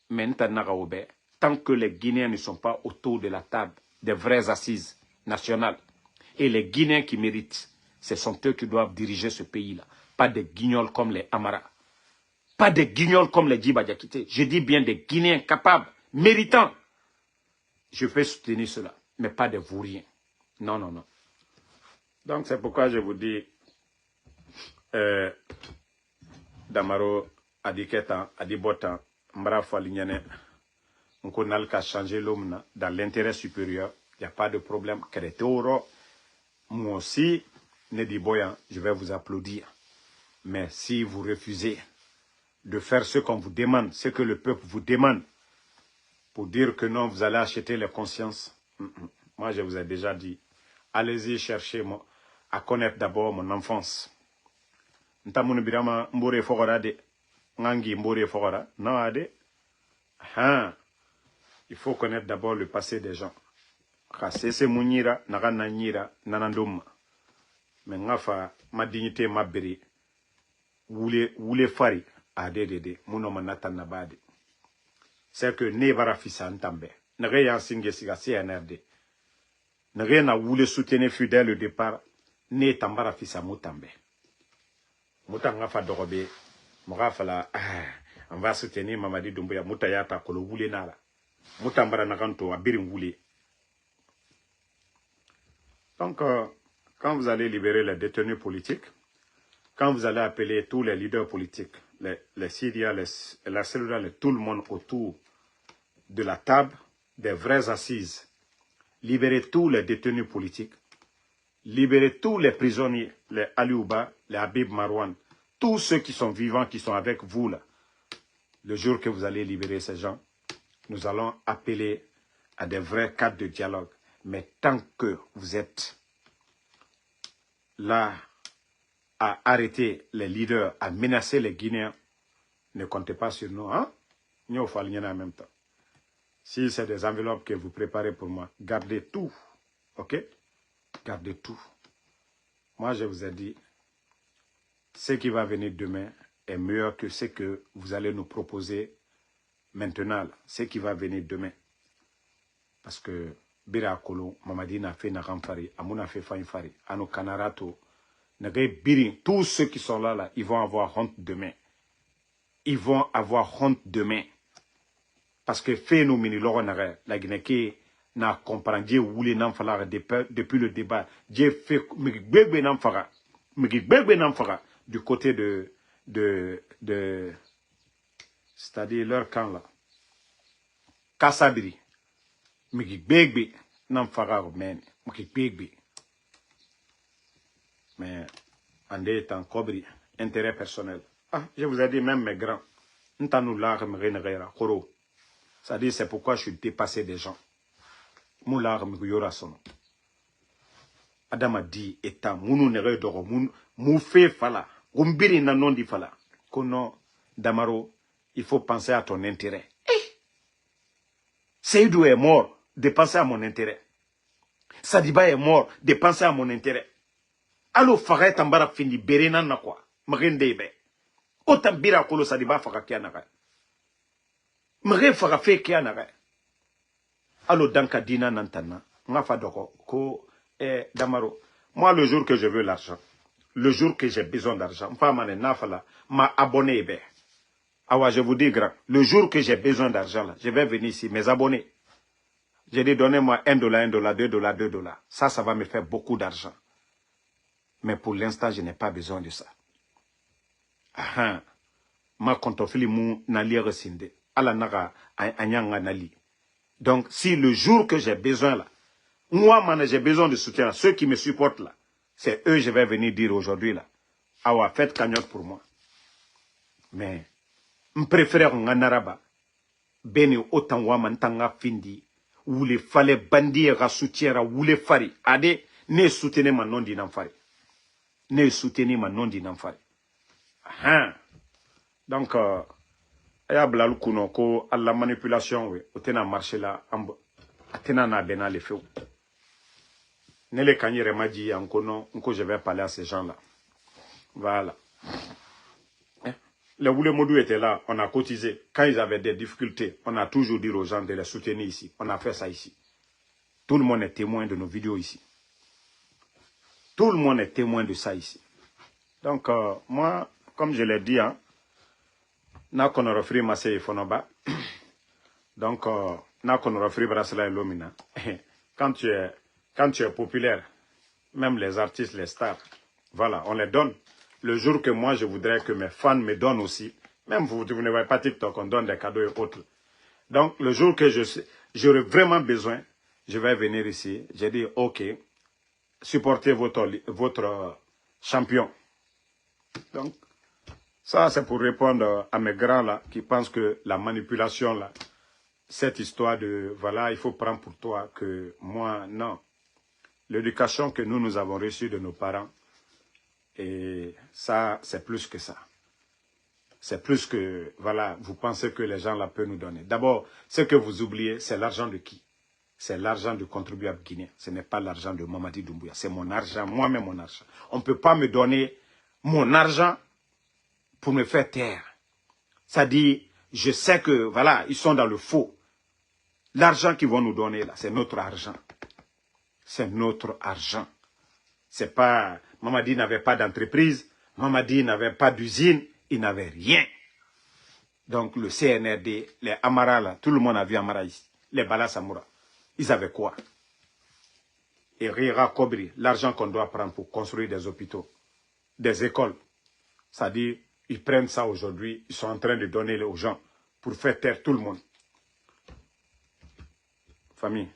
Mais nta nagaobe, tant que les Guinéens ne sont pas autour de la table des vraies assises nationales, et les Guinéens qui méritent, ce sont eux qui doivent diriger ce pays-là. Pas des guignols comme les Amara. Pas des guignols comme les Djiba Diakité. Je dis bien des Guinéens capables, méritants. Je peux soutenir cela, mais pas des vauriens. Non, non, non. Donc c'est pourquoi je vous dis, Damaro Adiketa, Adibotan, Mbrafa Lignane, on n'a qu'à changer l'homme dans l'intérêt supérieur. Il n'y a pas de problème. Moi aussi, Nedi Boyan, je vais vous applaudir. Mais si vous refusez de faire ce qu'on vous demande, ce que le peuple vous demande, pour dire que non, vous allez acheter les consciences, moi je vous ai déjà dit, allez-y chercher à connaître d'abord mon enfance. Ntamunu birama mbore fogora de ngangi mbore fogora non ade. Il faut connaître d'abord le passé des gens. Kasese munyira nagana nyira nanandoma. Mais ngafa ma dignité ma beri wule fari ade muno manata nabade. C'est que ne bara fisa ntambe. Nage ya singe siga CNRD. Nage na wule soutenir fidèle le départ. Ne tambara fisa mutambe. Moutanga fa dorobe. Moura fala. On va soutenir Mamadi Doumbouya. Moutayata kolo wule nala. Moutambara nakanto abirim wule. Donc, quand vous allez libérer les détenus politiques, quand vous allez appeler tous les leaders politiques, les Syriens, la cellule, tout le monde autour de la table, des vraies assises, libérez tous les détenus politiques, libérez tous les prisonniers, les Aliouba, les Habib Marouane, tous ceux qui sont vivants, qui sont avec vous là. Le jour que vous allez libérer ces gens, nous allons appeler à des vrais cadres de dialogue. Mais tant que vous êtes là à arrêter les leaders, à menacer les Guinéens, ne comptez pas sur nous. Hein? Nous allons en même temps. Si c'est des enveloppes que vous préparez pour moi, gardez tout. Ok? Gardez tout. Moi, je vous ai dit, ce qui va venir demain est meilleur que ce que vous allez nous proposer maintenant. Là. Ce qui va venir demain. Parce que Bira Kolo, Mamadi n'a fait Naramfari, Amouna fait Fainfari, Ano Kanarato, Nagay Biri, tous ceux qui sont là, ils vont avoir honte demain. Ils vont avoir honte demain. Parce que fait nous mini loro nare, la Guinée n'a compris Dieu voulait n'en falloir depuis le débat. Dieu fait Migbe n'en fera, Migbe n'en fera du côté de c'est-à-dire leur camp là. Kassabiri. Migbe n'en fera men, Migbe. Mais en étant cobri, intérêt personnel. Ah, je vous ai dit même mes grands. N'tanou l'art me renera, Koro. C'est-à-dire, c'est pourquoi je suis dépassé des gens. Moular Muguyora son. Adam a dit, étant, mounou nere doro, mou fait fala, umbiri nanon di fala. Kono, Damaro, il faut penser à ton intérêt. Seydou est mort de penser à mon intérêt. Sadiba est mort de penser à mon intérêt. Allo Farait Tambara fini, Berena na quoi, Mrendebe. Autant bira kolo Sadiba Faga Kianaka. Mre Faga fait Kianaka. Allo Danka Dina Nantana, Ngafa Doko, Ko Damaro. Moi, le jour que je veux l'argent, le jour que j'ai besoin d'argent, ma abonné ebe. Awa, je vous dis grand, le jour que j'ai besoin d'argent, là, je vais venir ici, mes abonnés. J'ai dit, donnez-moi $1, $1, $2, $2. Ça va me faire beaucoup d'argent. Mais pour l'instant, je n'ai pas besoin de ça. Ma kontofili mou nali resinde. Ala naga anyanga nali. Donc, si le jour que j'ai besoin là, moi, j'ai besoin de soutien, ceux qui me supportent là, c'est eux je vais venir dire aujourd'hui là. Awa, faites cagnotte pour moi. Mais, je préfère un araba. Beni autant waman tanga findi. Ou les fallait bandir à soutien ou les fari. Ade, ne soutenez ma non d'inamfari. Ne soutenez ma non d'inamfari. Donc, il y a blal kuno ko à la manipulation, oui. Au tena marché là, atena na bena le feu. Ne le kanyere m'a dit encore je vais parler à ces gens-là. Voilà. Les Woulemodou étaient là, on a cotisé. Quand ils avaient des difficultés, on a toujours dit aux gens de les soutenir ici. On a fait ça ici. Tout le monde est témoin de nos vidéos ici. Tout le monde est témoin de ça ici. Donc, moi, comme je l'ai dit, hein, na qu'on a offert Massé et Fonoba. Donc, na qu'on a offert Brasla et Lomina. Quand tu es populaire, même les artistes, les stars, voilà, on les donne. Le jour que moi, je voudrais que mes fans me donnent aussi, même vous ne voyez pas TikTok, on donne des cadeaux et autres. Donc, le jour que j'aurai vraiment besoin, je vais venir ici. J'ai dit, OK, supportez votre champion. Donc, ça, c'est pour répondre à mes grands là, qui pensent que la manipulation là, cette histoire de, voilà, il faut prendre pour toi que moi, non. L'éducation que nous avons reçue de nos parents, et ça, c'est plus que ça. C'est plus que, voilà, vous pensez que les gens là peuvent nous donner. D'abord, ce que vous oubliez, c'est l'argent de qui? C'est l'argent du contribuable guinéen. Ce n'est pas l'argent de Mamadi Doumbouya. C'est mon argent, moi-même mon argent. On ne peut pas me donner mon argent pour me faire taire. C'est-à-dire, je sais que, voilà, ils sont dans le faux. L'argent qu'ils vont nous donner là, c'est notre argent. C'est notre argent. C'est pas, Mamadi n'avait pas d'entreprise. Mamadi n'avait pas d'usine, il n'avait rien. Donc le CNRD, les Amara, là, tout le monde a vu Amara ici. Les Bala Samoura, ils avaient quoi? Et Rira Kobri, l'argent qu'on doit prendre pour construire des hôpitaux, des écoles. C'est-à-dire, ils prennent ça aujourd'hui, ils sont en train de donner aux gens pour faire taire tout le monde. Famille.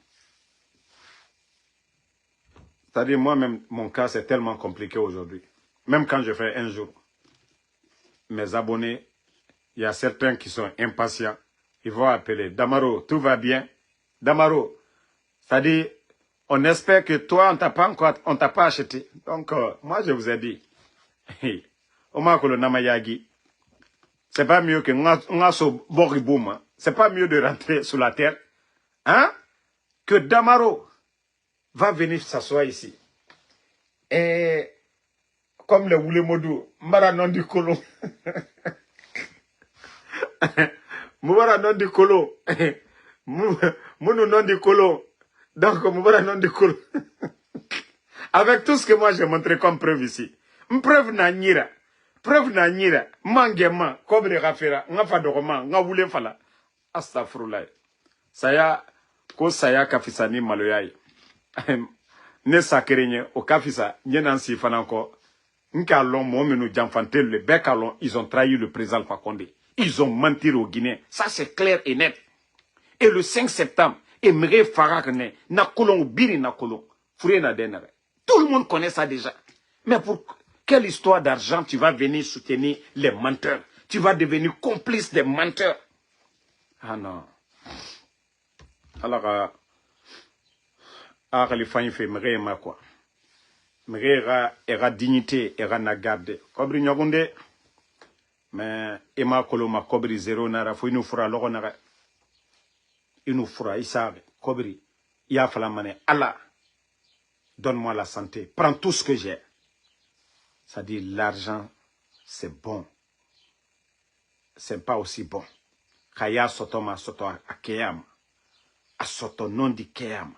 C'est-à-dire, moi-même, mon cas, c'est tellement compliqué aujourd'hui. Même quand je fais un jour, mes abonnés, il y a certains qui sont impatients. Ils vont appeler, Damaro, tout va bien? Damaro, c'est-à-dire, on espère que toi, on t'a pas acheté. Donc, moi, je vous ai dit, c'est pas mieux que Ngaso Boriboum. C'est pas mieux de rentrer sous la terre. Hein? Que Damaro va venir s'asseoir ici. Et comme le Woulemodou, Mbara non du colon. Mbara non du colon. Mounou non du colon. Donc, Mbara non du colon. Avec tout ce que moi j'ai montré comme preuve ici. Preuve na nyira. Preuve na nyira. Mangema. Kobre rafera. Nga fadoroma. Nga wule fala. Astafrullah. Saya. Ko saya kafisani maloyai. Ne sakerenye. O kafisa. Nyenansi fananko. Nkalon momenu jamfantel le bekalon. Ils ont trahi le président Alpha Condé. Ils ont menti aux Guinéens. Ça c'est clair et net. Et le 5 septembre. Emre Farakne. Nakolon biri nakolon. Fouye na denere. Tout le monde connaît ça déjà. Mais pour quelle histoire d'argent tu vas venir soutenir les menteurs? Tu vas devenir complice des menteurs. Ah non. Alors, les femmes fait me quoi. Me dignité, na garde. Kobri nyogunde. Mais ema koloma kobri zéro nara fo inu fura logo nara. Inu fura isabe. Kobri. Ya falamane. Allah. Donne-moi la santé. Prends tout ce que j'ai. Ça dit l'argent, c'est bon. C'est pas aussi bon. Kaya sotoma soto akeyam. A soto non di keyam.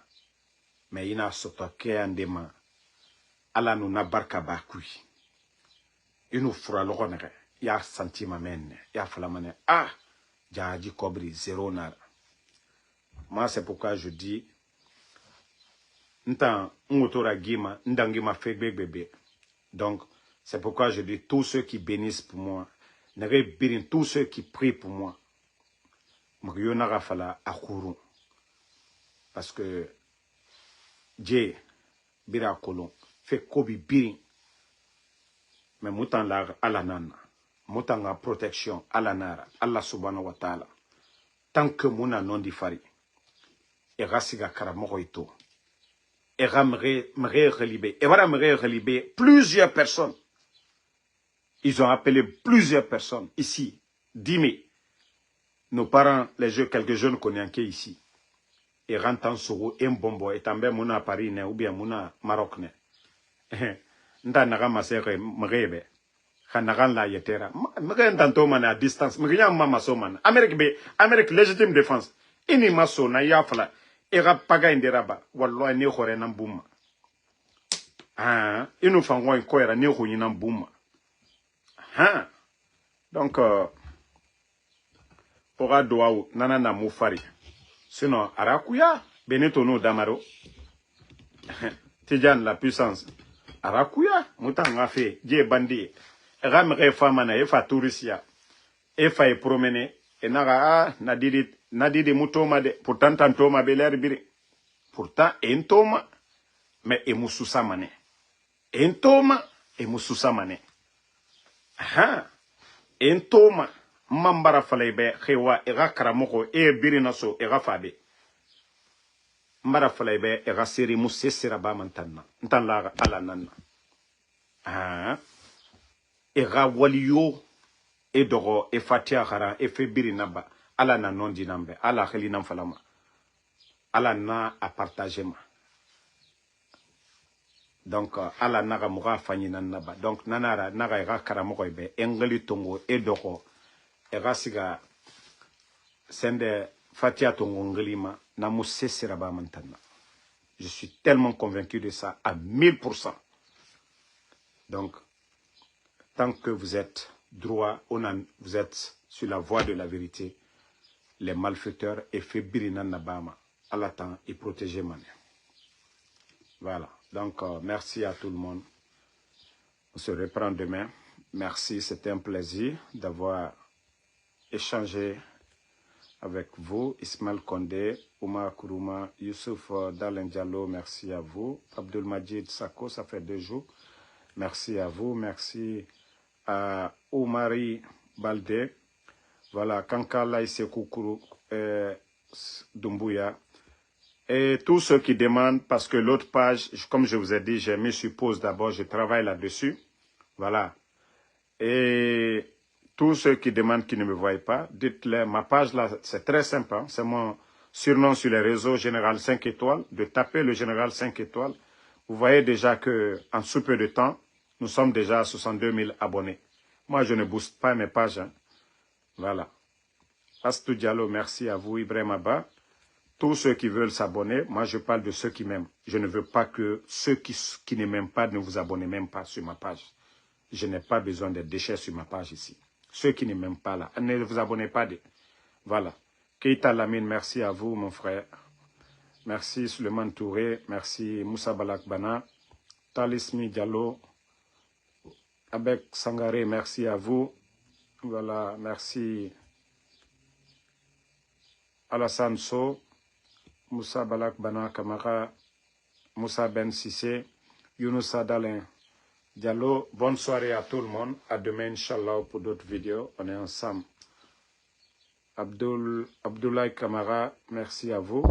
Mais ina soto keyam dema. Ala nous na barka bakui. Inu fura logonere. Ya sentiment mène. Ya flamane. Ah! Djaji kobri zéro nara. Moi c'est pourquoi je dis. Ntan ngotora gima. Ndangima fait bébé. Donc. C'est pourquoi je dis tous ceux qui bénissent pour moi, tous ceux qui prient pour moi. Parce que Dieu, Bira Kolon, fait Kobi Birin. Mais moutan la alanana, moutan la protection alanara, Allah subhanahu wa ta'ala. Tant que mouna non difari, et rasiga karamoito, et ramere relibé, et voilà me relibé plusieurs personnes. Ils ont appelé plusieurs personnes ici. Dimi. Nos parents, quelques jeunes connaissent ici. Et rentrent en Sogo, un bombo, et tambe mouna Paris, ou bien mouna Maroc. Nda naga masere mrebe. Khanagan la yetera. Mrebe tanto man à distance. Mrebe mama soman. Amérique légitime défense. Ini maso na yafla. Era paga inderaba. Wallo ne khore nan bouma. Ah, inu fangwa ko era ne khonyi nan bouma. Hein? Donc, pour Adouaou, Nana Moufari. Sinon, Arakuya, Benetono Damaro. Tijan la puissance. Arakuya, Moutanga fait, Dje Bandi. Ramre Famana, Efa Tourisia. Efa est promené. Et Nara, Nadidi Moutoma de. Pourtant, Tantoma Beler Biri. Pourtant, Entoma, mais Emoussousa Mané. Entoma, Emoussousa Mané. Ah, entoma mambara falebe hewa era karamoko e birinaso era fabe mara falebe era seri musesera ba mantanna ntanla ala nanna ah era waliyo e dogo e fatia khara e fe birinaba ala na non dinambe ala khelina falama ala na a partagement. Donc, ala naga muga fanyi nanaba. Donc, nanara naga ega karamoko ibe engeli tongo edoko ega siga sende fatia tongo ngelima na musesera ba mantana. Je suis tellement convaincu de ça à 1000%. Donc, tant que vous êtes droit, vous êtes sur la voie de la vérité, les malfaiteurs et Birina Nabama, à l'attente et protéger Mané. Voilà, donc merci à tout le monde. On se reprend demain. Merci, c'était un plaisir d'avoir échangé avec vous. Ismaël Condé, Oumar Kourouma, Youssouf Dalen Diallo, merci à vous. Abdul Majid Sako, ça fait 2 jours. Merci à vous. Merci à Oumari Baldé. Voilà, Kankala Isekoukourou, Doumbouya. Et tous ceux qui demandent, parce que l'autre page, comme je vous ai dit, j'ai mis sur pause d'abord, je travaille là-dessus. Voilà. Et tous ceux qui demandent, qui ne me voient pas, dites-leur, ma page là, c'est très simple. Hein, c'est mon surnom sur les réseaux, Général 5 étoiles. De taper le Général 5 étoiles. Vous voyez déjà qu'en sous peu de temps, nous sommes déjà à 62 000 abonnés. Moi, je ne booste pas mes pages. Hein. Voilà. Astou Diallo, merci à vous, Ibrahim Abba. Tous ceux qui veulent s'abonner, moi je parle de ceux qui m'aiment. Je ne veux pas que ceux qui ne m'aiment pas ne vous abonnez même pas sur ma page. Je n'ai pas besoin de déchets sur ma page ici. Ceux qui ne m'aiment pas là, ne vous abonnez pas. Voilà. Keita Lamine, merci à vous mon frère. Merci Suleiman Touré, merci Moussa Balakbana. Talismi Diallo. Abek Sangaré, merci à vous. Voilà, merci Alassane So. Moussa Balak Bana Kamara, Moussa Ben Sissé, Younoussa Dalin Diallo. Bonne soirée à tout le monde. À demain, Inch'Allah, pour d'autres vidéos. On est ensemble. Abdoulaye Kamara, merci à vous.